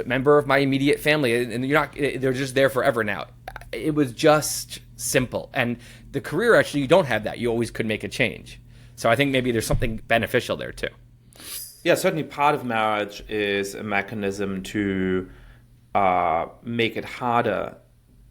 member of my immediate family, and they're just there forever now. It was just simple. And the career, actually, you don't have that. You always could make a change. So I think maybe there's something beneficial there too. Yeah, certainly part of marriage is a mechanism to make it harder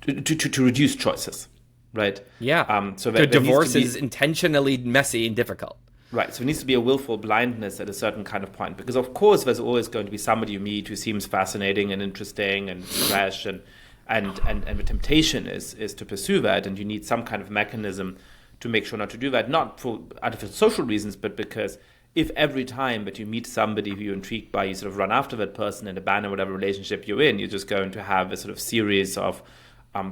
to reduce choices, right? Yeah. So the divorce is intentionally messy and difficult. Right, so it needs to be a willful blindness at a certain kind of point, because of course there's always going to be somebody you meet who seems fascinating and interesting and fresh, and the temptation is to pursue that, and you need some kind of mechanism to make sure not to do that, not for artificial social reasons, but because if every time that you meet somebody who you're intrigued by, you sort of run after that person and abandon whatever relationship you're in, you're just going to have a sort of series of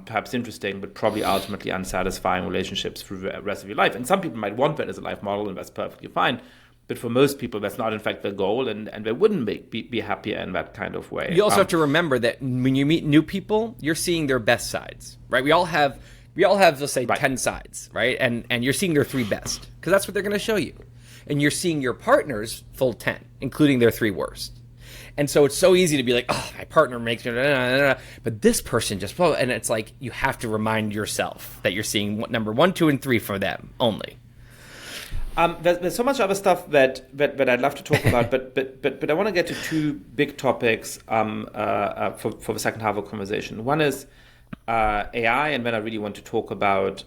perhaps interesting, but probably ultimately unsatisfying relationships for the rest of your life. And some people might want that as a life model, and that's perfectly fine. But for most people, that's not, in fact, their goal, and they wouldn't be happier in that kind of way. You also have to remember that when you meet new people, you're seeing their best sides, right? We all have, let's say, 10 sides, right? And you're seeing their 3 best, because that's what they're going to show you. And you're seeing your partner's full 10, including their 3 worst. And so it's so easy to be like, oh, my partner makes me, but this person just, and it's like you have to remind yourself that you're seeing number 1, 2, and 3 for them only. There's so much other stuff that I'd love to talk about, but I want to get to two big topics for the second half of the conversation. One is AI, and then I really want to talk about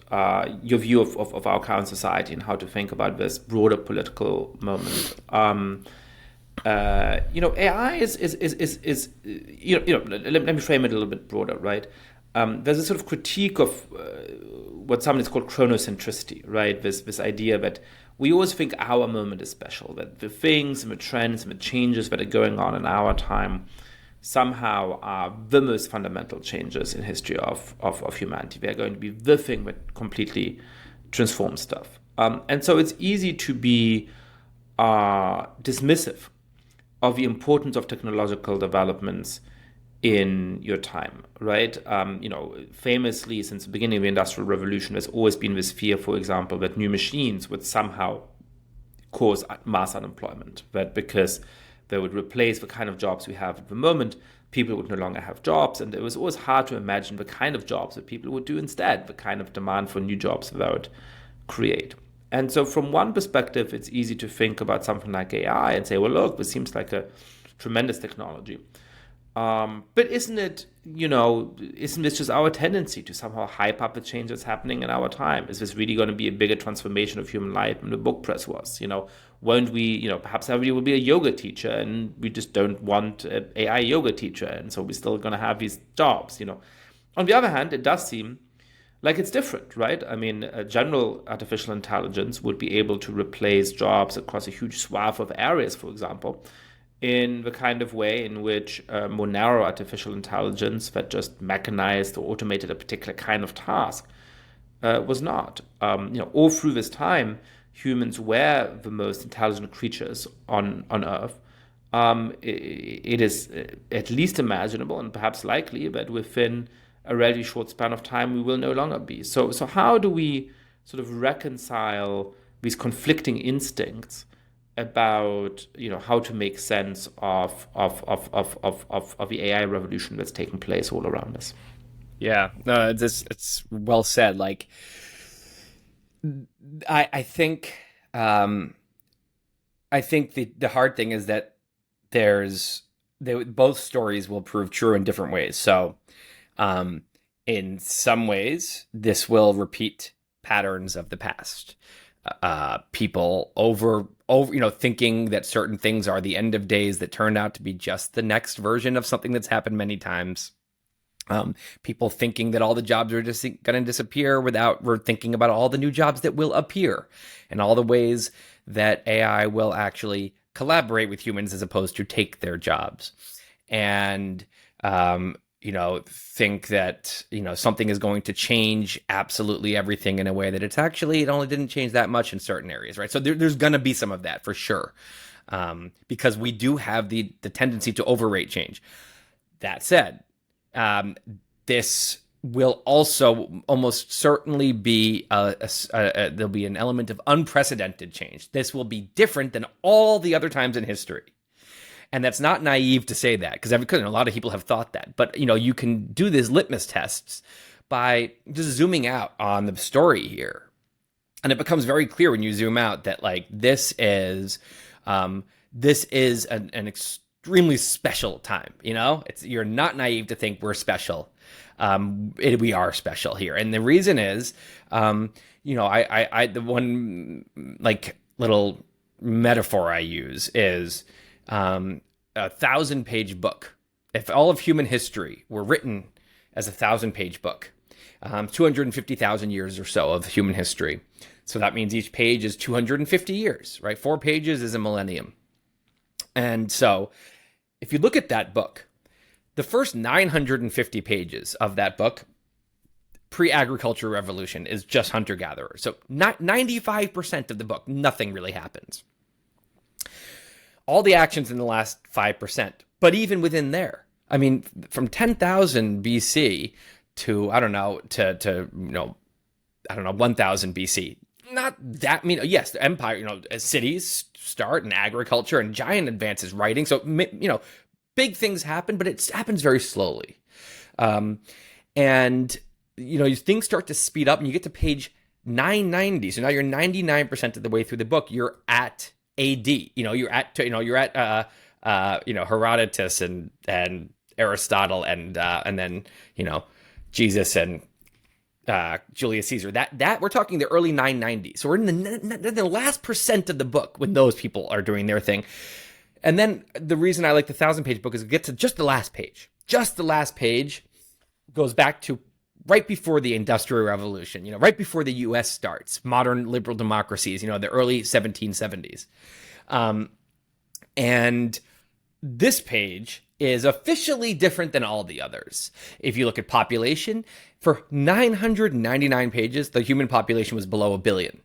your view of our current society and how to think about this broader political moment. AI is let me frame it a little bit broader, right? There's a sort of critique of what sometimes is called chronocentricity, right? This idea that we always think our moment is special, that the things and the trends and the changes that are going on in our time somehow are the most fundamental changes in history of humanity. They are going to be the thing that completely transforms stuff. And so it's easy to be dismissive of the importance of technological developments in your time, right? Famously, since the beginning of the Industrial Revolution, there's always been this fear, for example, that new machines would somehow cause mass unemployment, that because they would replace the kind of jobs we have at the moment, people would no longer have jobs. And it was always hard to imagine the kind of jobs that people would do instead, the kind of demand for new jobs that would create. And so from one perspective, it's easy to think about something like AI and say, well, look, this seems like a tremendous technology. But isn't this just our tendency to somehow hype up the change that's happening in our time? Is this really going to be a bigger transformation of human life than the book press was? Won't we, perhaps everybody will be a yoga teacher and we just don't want an AI yoga teacher. And so we're still going to have these jobs, On the other hand, it does seem like it's different, right? I mean, general artificial intelligence would be able to replace jobs across a huge swath of areas, for example, in the kind of way in which more narrow artificial intelligence that just mechanized or automated a particular kind of task was not. All through this time, humans were the most intelligent creatures on Earth. It is at least imaginable and perhaps likely that within a relatively short span of time we will no longer be. So how do we sort of reconcile these conflicting instincts about how to make sense of the AI revolution that's taking place all around us? Yeah, no, it's well said. Like, I think the hard thing is that both stories will prove true in different ways. So, in some ways, this will repeat patterns of the past. People over thinking that certain things are the end of days that turned out to be just the next version of something that's happened many times. People thinking that all the jobs are just going to disappear without we're thinking about all the new jobs that will appear and all the ways that AI will actually collaborate with humans as opposed to take their jobs. And think that, something is going to change absolutely everything in a way that it only didn't change that much in certain areas, right? So there's going to be some of that for sure, because we do have the tendency to overrate change. That said, this will also almost certainly be there'll be an element of unprecedented change. This will be different than all the other times in history. And that's not naive to say that, because a lot of people have thought that. But, you can do these litmus tests by just zooming out on the story here. And it becomes very clear when you zoom out that, like, this is an extremely special time. You're not naive to think we're special. We are special here. And the reason is, the one, like, little metaphor I use is, a 1,000-page book. If all of human history were written as a 1,000-page book, 250,000 years or so of human history. So that means each page is 250 years, right? 4 pages is a millennium. And so if you look at that book, the first 950 pages of that book, pre-agriculture revolution, is just hunter-gatherer. So 95% of the book, nothing really happens. All the actions in the last 5%. But even within there, I mean, from 10,000 BC to, 1,000 BC, not that, yes, the empire, cities start and agriculture and giant advances writing. So, big things happen, but it happens very slowly. And, things start to speed up and you get to page 990. So now you're 99% of the way through the book. You're at AD. You're at Herodotus and Aristotle and then, Jesus and Julius Caesar. That we're talking the early 990s. So we're in the last percent of the book when those people are doing their thing. And then the reason I like the 1,000-page book is it gets to just the last page. Just the last page goes back to right before the Industrial Revolution, right before the U.S. starts, modern liberal democracies, the early 1770s. And this page is officially different than all the others. If you look at population, for 999 pages, the human population was below 1 billion.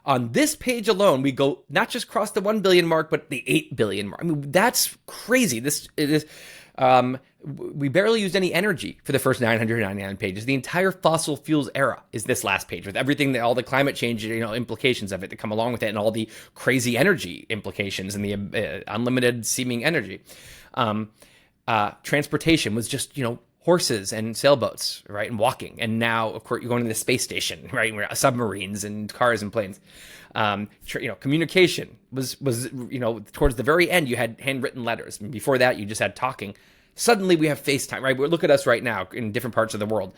On this page alone, we go not just cross the 1 billion mark, but the 8 billion mark. I mean, that's crazy. We barely used any energy for the first 999 pages. The entire fossil fuels era is this last page with everything all the climate change, implications of it that come along with it and all the crazy energy implications and the unlimited seeming energy. Transportation was just, horses and sailboats, right? And walking. And now, of course, you're going to the space station, right? Submarines and cars and planes. Communication was towards the very end, you had handwritten letters. And before that, you just had talking. Suddenly we have FaceTime, right? Look at us right now in different parts of the world.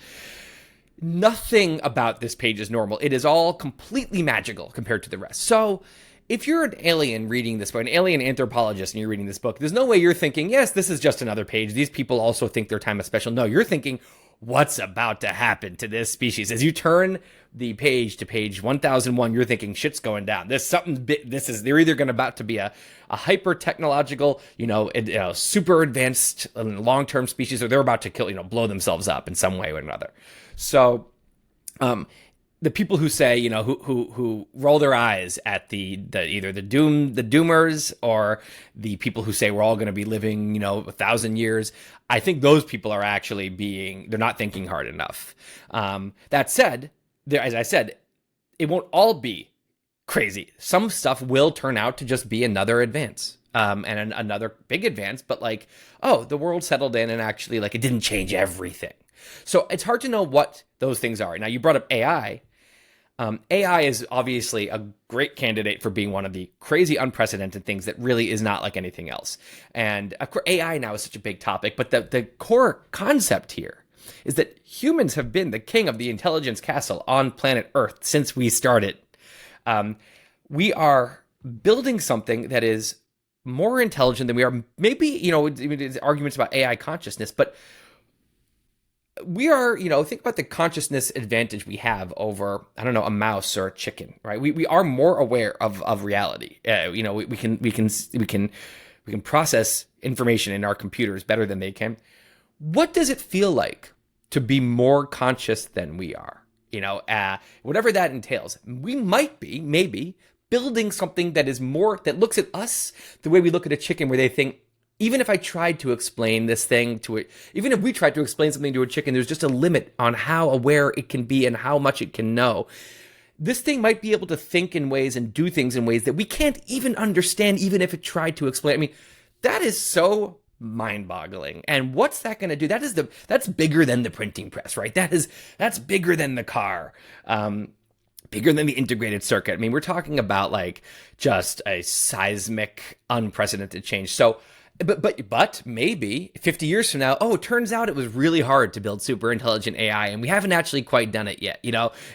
Nothing about this page is normal. It is all completely magical compared to the rest. So if you're an alien reading this book, an alien anthropologist, and you're reading this book, there's no way you're thinking, yes, this is just another page. These people also think their time is special. No, you're thinking, what's about to happen to this species? As you turn the page to page 1001, you're thinking shit's going down. There's something they're either about to be a hyper technological, super advanced long-term species, or they're about to blow themselves up in some way or another. So, the people who say, who roll their eyes at either the doomers or the people who say we're all going to be living, 1,000 years, I think those people are actually they're not thinking hard enough. That said, as I said, it won't all be crazy. Some stuff will turn out to just be another advance, and another big advance, but the world settled in and actually it didn't change everything. So it's hard to know what those things are. Now, you brought up AI. AI is obviously a great candidate for being one of the crazy, unprecedented things that really is not like anything else. And of course, AI now is such a big topic, but the core concept here is that humans have been the king of the intelligence castle on planet Earth since we started. We are building something that is more intelligent than we are. Maybe, there's arguments about AI consciousness, but we are, think about the consciousness advantage we have over, a mouse or a chicken, right? We are more aware of reality. We can process information in our computers better than they can. What does it feel like to be more conscious than we are? Whatever that entails. We might be, maybe, building something that looks at us the way we look at a chicken, where they think, even if I tried to explain this thing to it, even if we tried to explain something to a chicken, there's just a limit on how aware it can be and how much it can know. This thing might be able to think in ways and do things in ways that we can't even understand, even if it tried to explain. I mean, that is so mind-boggling. And what's that going to do? That's bigger than the printing press, right? That's bigger than the car. Bigger than the integrated circuit. I mean, we're talking about just a seismic, unprecedented change. So, but maybe 50 years from now, it turns out it was really hard to build super intelligent AI, and we haven't actually quite done it yet.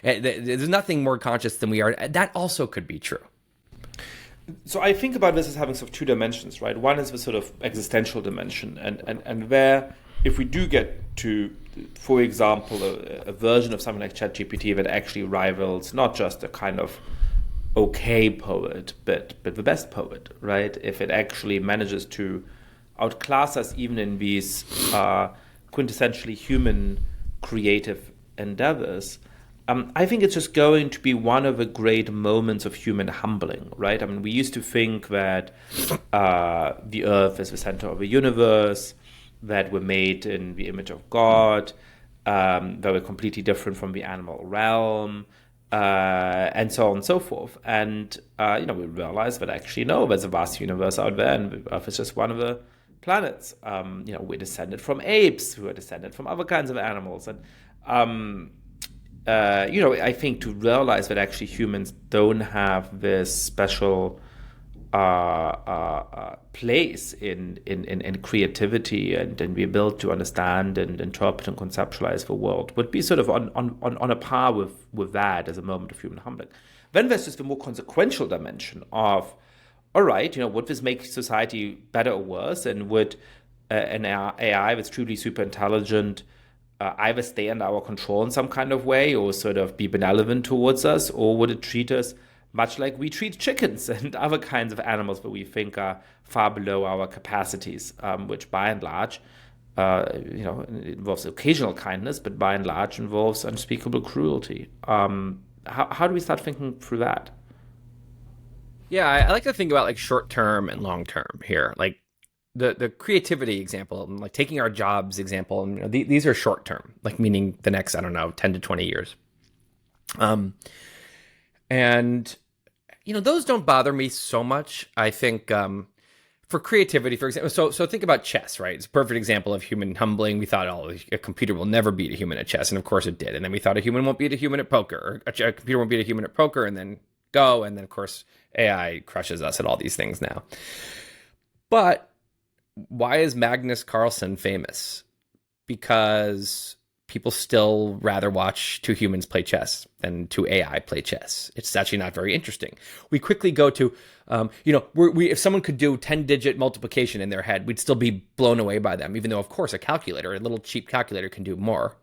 There's nothing more conscious than we are. That also could be true. So I think about this as having sort of two dimensions, right? One is the sort of existential dimension, and where if we do get to, for example, a version of something like ChatGPT that actually rivals not just a kind of okay poet, but the best poet, right? If it actually manages to outclass us even in these quintessentially human creative endeavors, I think it's just going to be one of the great moments of human humbling, right? I mean, we used to think that the earth is the center of the universe, that we're made in the image of God, that we're completely different from the animal realm, and so on and so forth. And, we realize that actually, no, there's a vast universe out there, and the earth is just one of the planets. We're descended from apes, who are descended from other kinds of animals, and I think to realize that actually humans don't have this special place in creativity and in the ability to understand and interpret and conceptualize the world would be sort of on a par with that as a moment of human humbling. Then there's just the more consequential dimension of, all right, would this make society better or worse? And would an AI that's truly super intelligent either stay under our control in some kind of way or sort of be benevolent towards us, or would it treat us much like we treat chickens and other kinds of animals that we think are far below our capacities, which by and large, involves occasional kindness, but by and large involves unspeakable cruelty. How do we start thinking through that? Yeah, I like to think about like short term and long term here. Like the creativity example, like taking our jobs example, and these are short term, like meaning the next, I don't know, 10 to 20 years. And those don't bother me so much. I think for creativity, for example, so think about chess, right? It's a perfect example of human humbling. We thought, a computer will never beat a human at chess, and of course it did. And then we thought a human won't beat a human at poker, or a computer won't beat a human at poker, and then Go, and then of course AI crushes us at all these things now. But why is Magnus Carlsen famous? Because people still rather watch two humans play chess than two AI play chess. It's actually not very interesting. We quickly go to, if someone could do 10-digit multiplication in their head, we'd still be blown away by them, even though, of course, a little cheap calculator can do more.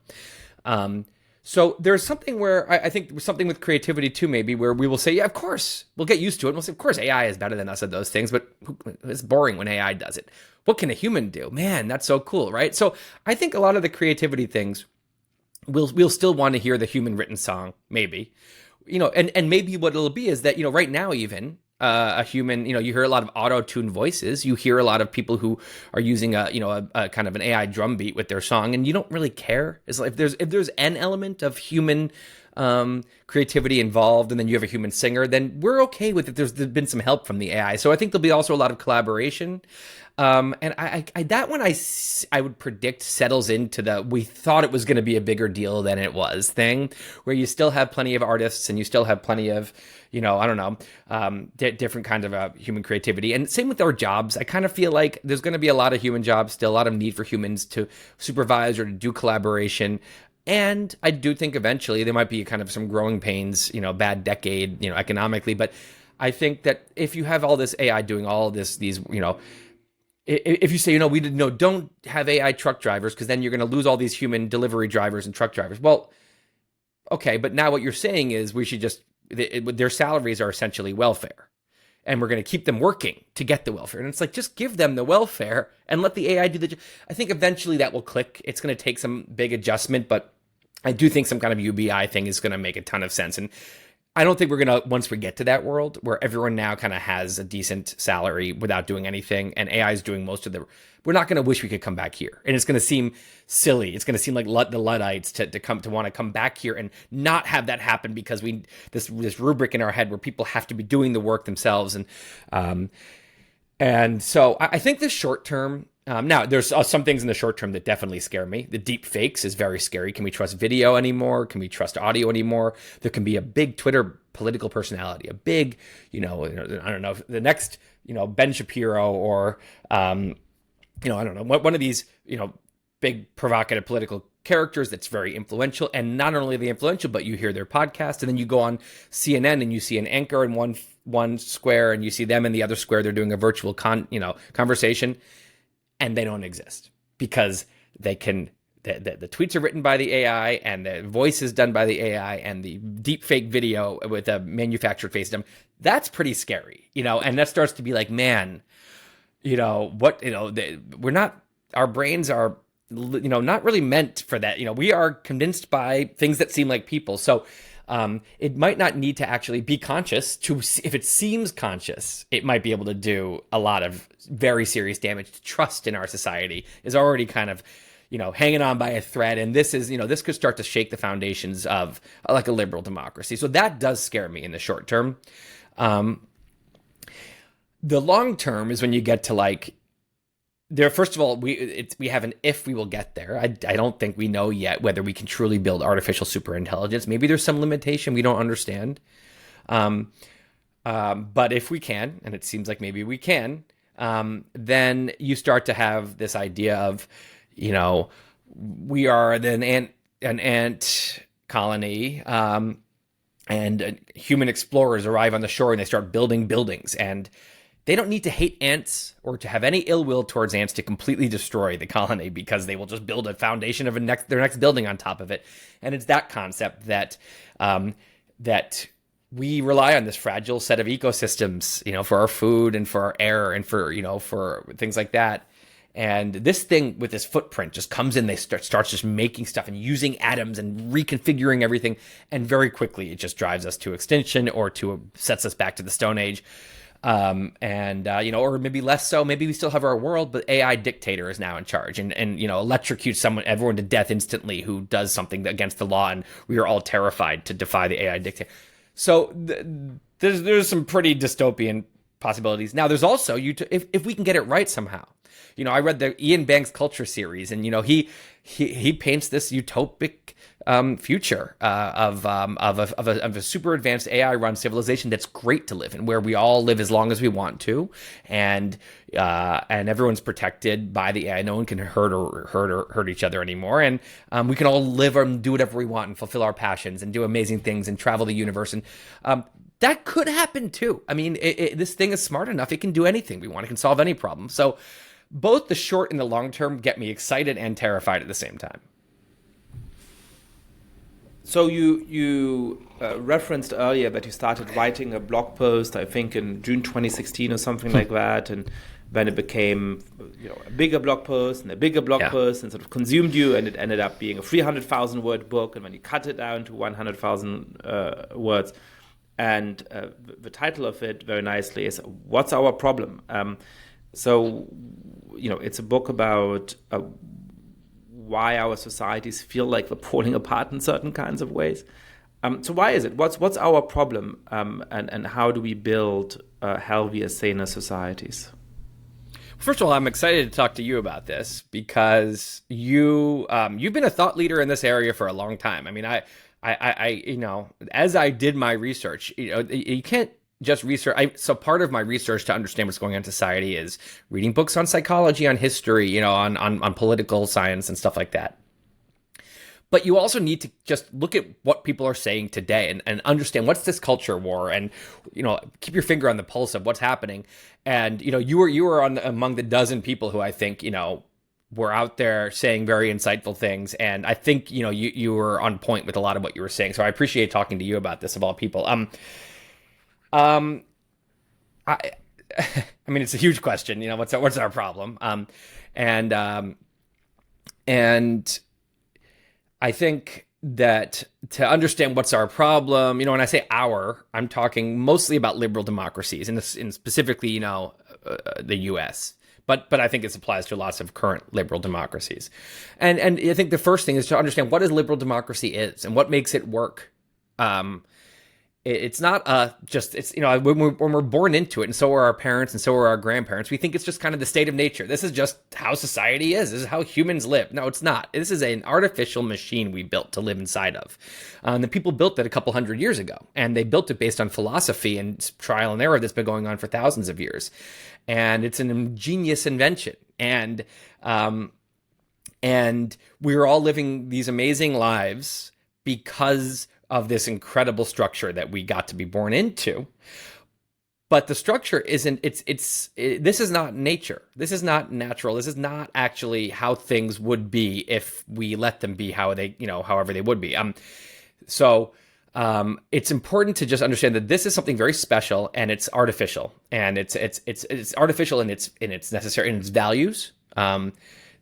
So there's something where I think something with creativity too, maybe, where we will say, yeah, of course, we'll get used to it. We'll say, of course, AI is better than us at those things, but it's boring when AI does it. What can a human do? Man, that's so cool, right? So I think a lot of the creativity things, we'll still want to hear the human written song, maybe, and maybe what it'll be is that, right now, even a human, you hear a lot of auto-tuned voices. You hear a lot of people who are using a kind of an AI drum beat with their song, and you don't really care. It's like if there's an element of human creativity involved, and then you have a human singer, then we're okay with it. There's been some help from the AI, so I think there'll be also a lot of collaboration. And that one I would predict settles into we thought it was going to be a bigger deal than it was thing, where you still have plenty of artists and you still have plenty of, different kinds of human creativity. And same with our jobs. I kind of feel like there's going to be a lot of human jobs, still a lot of need for humans to supervise or to do collaboration. And I do think eventually there might be kind of some growing pains, bad decade, economically. But I think that if you have all this AI doing all this, if you say, don't have AI truck drivers, because then you're going to lose all these human delivery drivers and truck drivers. Well, okay, but now what you're saying is we should their salaries are essentially welfare, and we're going to keep them working to get the welfare. And it's like, just give them the welfare and let the AI do the job. I think eventually that will click. It's going to take some big adjustment, but I do think some kind of UBI thing is going to make a ton of sense. And I don't think we're going to, once we get to that world where everyone now kind of has a decent salary without doing anything, and AI is doing most of we're not going to wish we could come back here. And it's going to seem silly. It's going to seem like the Luddites to want to come back here and not have that happen, because this rubric in our head where people have to be doing the work themselves. And so I think the short term, now there's some things in the short term that definitely scare me. The deep fakes is very scary. Can we trust video anymore? Can we trust audio anymore? There can be a big Twitter political personality, a big, I don't know, the next, Ben Shapiro, or, I don't know, one of these, big provocative political characters that's very influential. And not only the influential, but you hear their podcast, and then you go on CNN and you see an anchor in one square, and you see them in the other square. They're doing a virtual conversation, and they don't exist because they can. The tweets are written by the AI, and the voice is done by the AI, and the deep fake video with a manufactured face done. That's pretty scary, and that starts to be like, man, we're not, our brains are, not really meant for that. We are convinced by things that seem like people. So it might not need to actually be conscious. If it seems conscious, it might be able to do a lot of very serious damage. Trust in our society is already kind of, hanging on by a thread. And this is, this could start to shake the foundations of like a liberal democracy. So that does scare me in the short term. The long term is when you get to like there, first of all, we have an if we will get there. I don't think we know yet whether we can truly build artificial superintelligence. Maybe there's some limitation we don't understand. But if we can, and it seems like maybe we can, then you start to have this idea of, we are then an ant colony, and human explorers arrive on the shore and they start building buildings, and they don't need to hate ants or to have any ill will towards ants to completely destroy the colony, because they will just build a foundation of their next building on top of it. And it's that concept that that we rely on this fragile set of ecosystems, for our food and for our air and for for things like that. And this thing with this footprint just comes in, starts just making stuff and using atoms and reconfiguring everything, and very quickly it just drives us to extinction or sets us back to the Stone Age. Or maybe less so. Maybe we still have our world, but AI dictator is now in charge and electrocutes everyone to death instantly who does something against the law, and we are all terrified to defy the AI dictator. So there's some pretty dystopian possibilities. Now there's also if we can get it right somehow. I read the Ian Banks Culture series, and he paints this utopic future of a super advanced AI run civilization that's great to live in, where we all live as long as we want to, and everyone's protected by the AI. No one can hurt each other anymore, and we can all live and do whatever we want and fulfill our passions and do amazing things and travel the universe. And that could happen too. I mean, this thing is smart enough; it can do anything we want. It can solve any problem. So both the short and the long term get me excited and terrified at the same time. So you referenced earlier that you started writing a blog post, I think in June 2016 or something like that, and then it became a bigger blog post and a bigger blog post, and sort of consumed you, and it ended up being a 300,000 word book, and then you cut it down to 100,000 words. And the title of it very nicely is "What's Our Problem?" It's a book about why our societies feel like they're falling apart in certain kinds of ways. So why is it? What's our problem? And how do we build healthier, saner societies? First of all, I'm excited to talk to you about this because you've been a thought leader in this area for a long time. I mean, I as I did my research, you can't just research. So part of my research to understand what's going on in society is reading books on psychology, on history, on political science and stuff like that. But you also need to just look at what people are saying today and understand what's this culture war, and keep your finger on the pulse of what's happening. And you were among the dozen people who I think were out there saying very insightful things, and I think you were on point with a lot of what you were saying. So I appreciate talking to you about this of all people. I mean, it's a huge question. What's our problem? And I think that to understand what's our problem, when I say our, I'm talking mostly about liberal democracies, and specifically, the U.S. But I think this applies to lots of current liberal democracies. And I think the first thing is to understand what a liberal democracy is and what makes it work. It's not when we're born into it, and so are our parents and so are our grandparents, we think it's just kind of the state of nature. This is just how society is. This is how humans live. No, it's not. This is an artificial machine we built to live inside of. The people built it a couple hundred years ago, and they built it based on philosophy and trial and error that's been going on for thousands of years. And it's an ingenious invention. And we're all living these amazing lives because of this incredible structure that we got to be born into. But the structure isn't, this is not nature. This is not natural. This is not actually how things would be if we let them be however they would be. It's important to just understand that this is something very special, and it's artificial, and it's artificial in its necessary, in its values.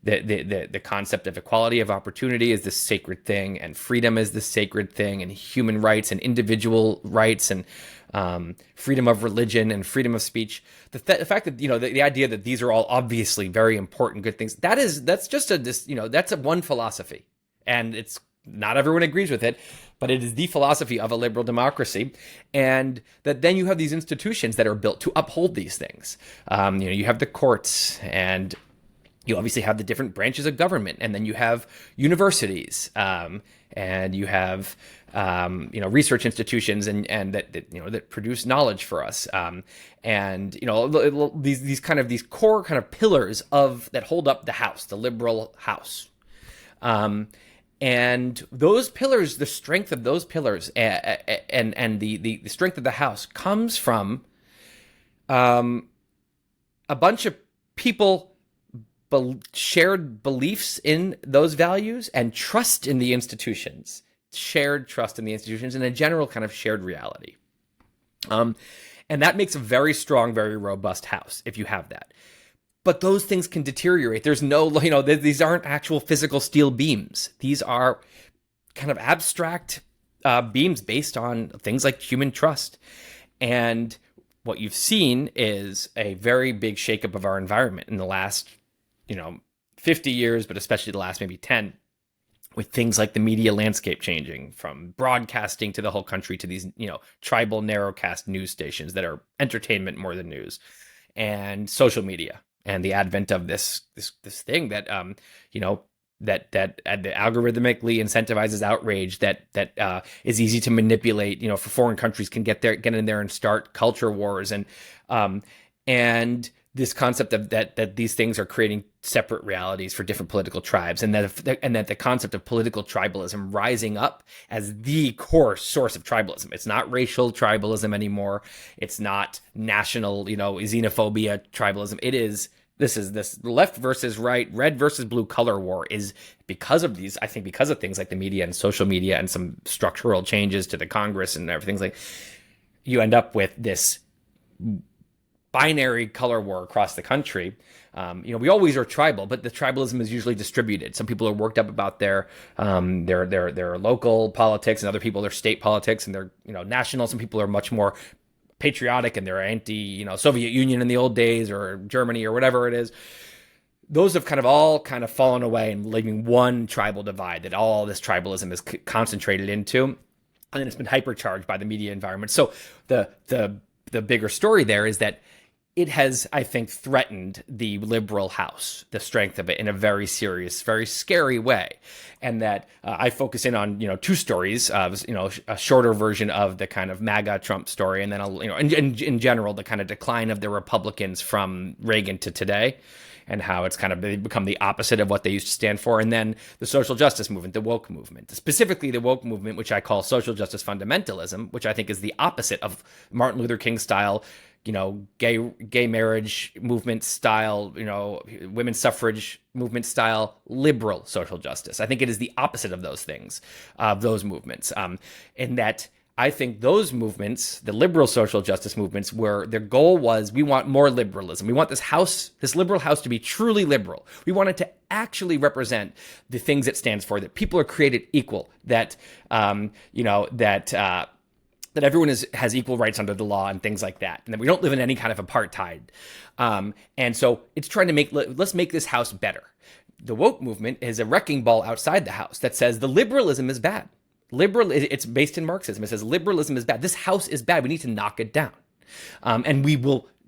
The concept of equality of opportunity is this sacred thing, and freedom is this sacred thing, and human rights and individual rights, and freedom of religion and freedom of speech. The fact that the idea that these are all obviously very important good things, that's just that's a one philosophy, and it's not everyone agrees with it, but it is the philosophy of a liberal democracy. And that then you have these institutions that are built to uphold these things. You have the courts, and you obviously have the different branches of government, and then you have universities, and you have research institutions, and that produce knowledge for us, and these core kind of pillars that hold up the house, the liberal house. And those pillars, the strength of those pillars, and the strength of the house comes from a bunch of people shared beliefs in those values and trust in the institutions, shared trust in the institutions, and a general kind of shared reality. And that makes a very strong, very robust house if you have that. But those things can deteriorate. There's no, these aren't actual physical steel beams. These are kind of abstract beams based on things like human trust. And what you've seen is a very big shakeup of our environment in the last, 50 years, but especially the last maybe 10, with things like the media landscape changing from broadcasting to the whole country to these, tribal narrowcast news stations that are entertainment more than news, and social media. And the advent of this thing that that algorithmically incentivizes outrage, that is easy to manipulate. For foreign countries can get in there and start culture wars, and this concept of that these things are creating separate realities for different political tribes, and that the concept of political tribalism rising up as the core source of tribalism. It's not racial tribalism anymore. It's not national, xenophobia tribalism. This left versus right, red versus blue color war is because of things like the media and social media and some structural changes to the Congress and everything. Like, you end up with this binary color war across the country. We always are tribal, but the tribalism is usually distributed. Some people are worked up about their local politics, and other people their state politics, and they're national. Some people are much more patriotic and they're anti Soviet Union in the old days, or Germany, or whatever it is. Those have all fallen away and leaving one tribal divide that all this tribalism is concentrated into, and then it's been hypercharged by the media environment. So the bigger story there is that it has, I think, threatened the liberal house, the strength of it, in a very serious, very scary way. And that I focus in on, two stories, a shorter version of the kind of MAGA Trump story, and then, in general, the kind of decline of the Republicans from Reagan to today, and how it's become the opposite of what they used to stand for. And then the social justice movement, the woke movement, specifically the woke movement, which I call social justice fundamentalism, which I think is the opposite of Martin Luther King style, gay marriage movement style, women's suffrage movement style, liberal social justice. I think it is the opposite of those things, of those movements, in that I think those movements, the liberal social justice movements, their goal was, we want more liberalism. We want this liberal house to be truly liberal. We want it to actually represent the things it stands for, that people are created equal, that, that everyone has equal rights under the law and things like that, and that we don't live in any kind of apartheid. And so it's trying to let's make this house better. The woke movement is a wrecking ball outside the house that says the liberalism is bad. It's based in Marxism. It says liberalism is bad. This house is bad. We need to knock it down.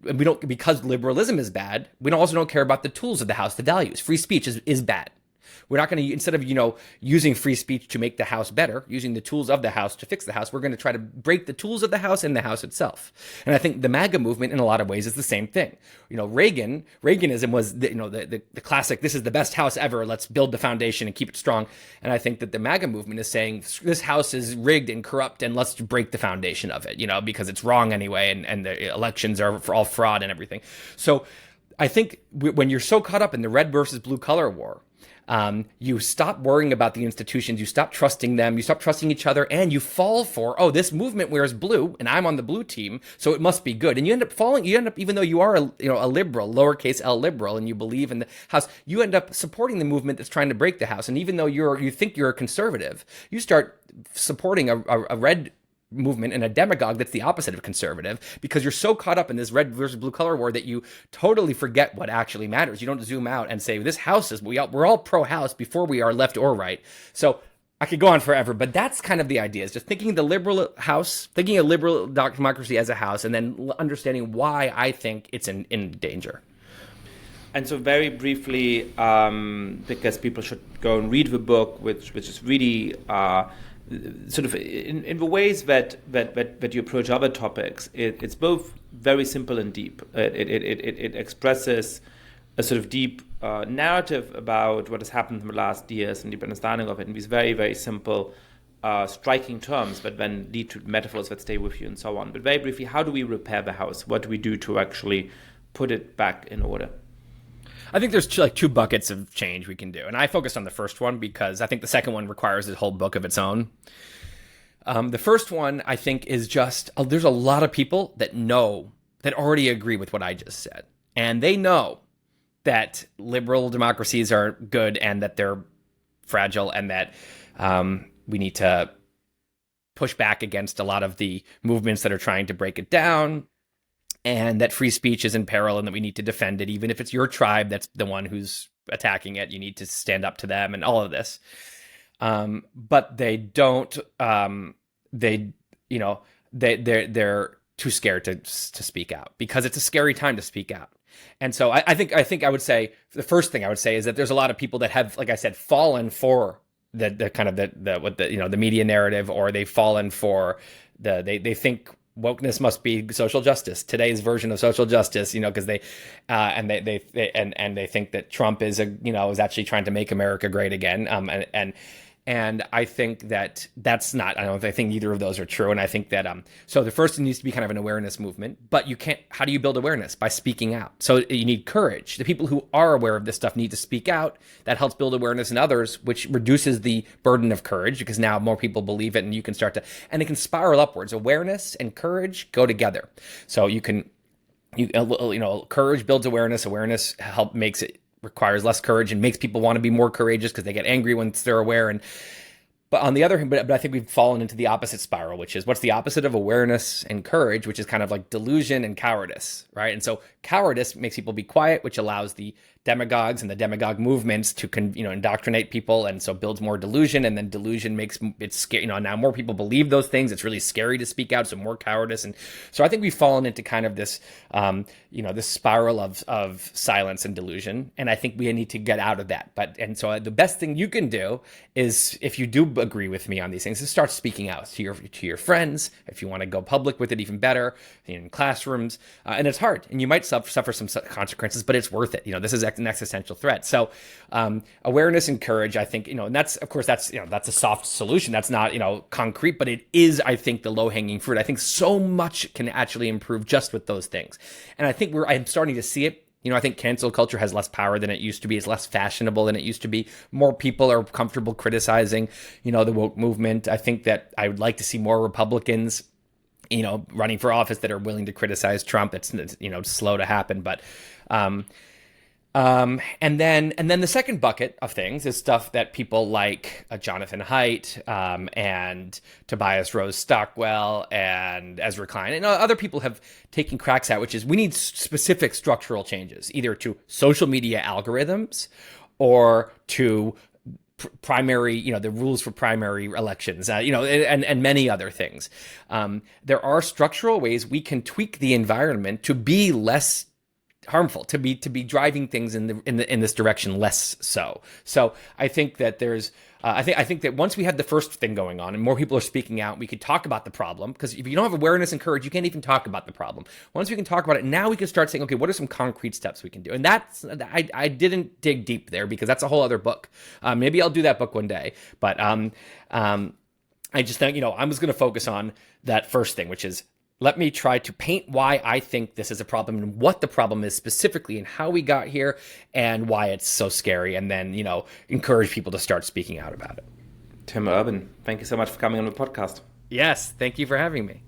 Because liberalism is bad, we also don't care about the tools of the house, the values. Free speech is bad. We're not going to, instead of, using free speech to make the house better, using the tools of the house to fix the house, we're going to try to break the tools of the house and the house itself. And I think the MAGA movement in a lot of ways is the same thing. Reaganism was the classic, this is the best house ever, let's build the foundation and keep it strong. And I think that the MAGA movement is saying, this house is rigged and corrupt and let's break the foundation of it, because it's wrong anyway, and the elections are all fraud and everything. So I think when you're so caught up in the red versus blue color war, you stop worrying about the institutions, you stop trusting them, you stop trusting each other, and you fall for, this movement wears blue and I'm on the blue team, so it must be good. And you end up, even though you are a liberal, lowercase L liberal, and you believe in the house, you end up supporting the movement that's trying to break the house. And even though you think you're a conservative, you start supporting a red movement and a demagogue that's the opposite of conservative, because you're so caught up in this red versus blue color war that you totally forget what actually matters. You don't zoom out and say, this house is, we're all pro-house before we are left or right. So I could go on forever, but that's kind of the idea, is just thinking the liberal house, thinking a liberal democracy as a house, and then understanding why I think it's in danger. And so very briefly, because people should go and read the book, which is really sort of in the ways that you approach other topics, it's both very simple and deep. It expresses a sort of deep narrative about what has happened in the last years and deep understanding of it in these very, very simple, striking terms, but then lead to metaphors that stay with you and so on. But very briefly, how do we repair the house? What do we do to actually put it back in order? I think there's two buckets of change we can do. And I focused on the first one because I think the second one requires a whole book of its own. The first one, I think, is just, there's a lot of people that already agree with what I just said. And they know that liberal democracies are good and that they're fragile and that we need to push back against a lot of the movements that are trying to break it down, and that free speech is in peril and that we need to defend it. Even if it's your tribe that's the one who's attacking it, you need to stand up to them and all of this. But they don't, they're too scared to speak out because it's a scary time to speak out. And so I think I would say the first thing I would say is that there's a lot of people that have, like I said, fallen for the kind of the media narrative, or they've fallen for they think wokeness must be social justice, today's version of social justice, because they think that Trump is actually trying to make America great again. And I think that's not, I think either of those are true. And I think that, so the first needs to be kind of an awareness movement, but how do you build awareness? By speaking out. So you need courage. The people who are aware of this stuff need to speak out. That helps build awareness in others, which reduces the burden of courage because now more people believe it and you can and it can spiral upwards. Awareness and courage go together. So courage builds awareness. Awareness requires less courage and makes people want to be more courageous because they get angry once they're aware. But on the other hand, but I think we've fallen into the opposite spiral, which is what's the opposite of awareness and courage, which is kind of like delusion and cowardice, right? And so cowardice makes people be quiet, which allows the demagogues and the demagogue movements to indoctrinate people, and so builds more delusion, and then delusion makes it scary. Now more people believe those things. It's really scary to speak out, so more cowardice. And so I think we've fallen into kind of this, this spiral of silence and delusion, and I think we need to get out of that. And so the best thing you can do is, if you do agree with me on these things, is start speaking out to your friends. If you want to go public with it, even better, in classrooms. And it's hard, and you might suffer some consequences, but it's worth it. This is an existential threat. So awareness and courage, I think, and that's, of course, that's a soft solution. That's not, concrete, but it is, I think, the low hanging fruit. I think so much can actually improve just with those things. And I think I'm starting to see it. I think cancel culture has less power than it used to be. It's less fashionable than it used to be. More people are comfortable criticizing, the woke movement. I think that I would like to see more Republicans, running for office that are willing to criticize Trump. It's slow to happen, but and then the second bucket of things is stuff that people like Jonathan Haidt and Tobias Rose Stockwell and Ezra Klein and other people have taken cracks at, which is we need specific structural changes, either to social media algorithms or to primary, the rules for primary elections, and many other things. There are structural ways we can tweak the environment to be less harmful, to be driving things in this direction less so. So I think that there's I think that once we have the first thing going on and more people are speaking out, we could talk about the problem, because if you don't have awareness and courage, you can't even talk about the problem. Once we can talk about it, now we can start saying, okay, what are some concrete steps we can do? And that's, I didn't dig deep there because that's a whole other book. Maybe I'll do that book one day, but I just think, I'm just going to focus on that first thing, which is, let me try to paint why I think this is a problem and what the problem is specifically and how we got here and why it's so scary. And then, encourage people to start speaking out about it. Tim Urban, thank you so much for coming on the podcast. Yes, thank you for having me.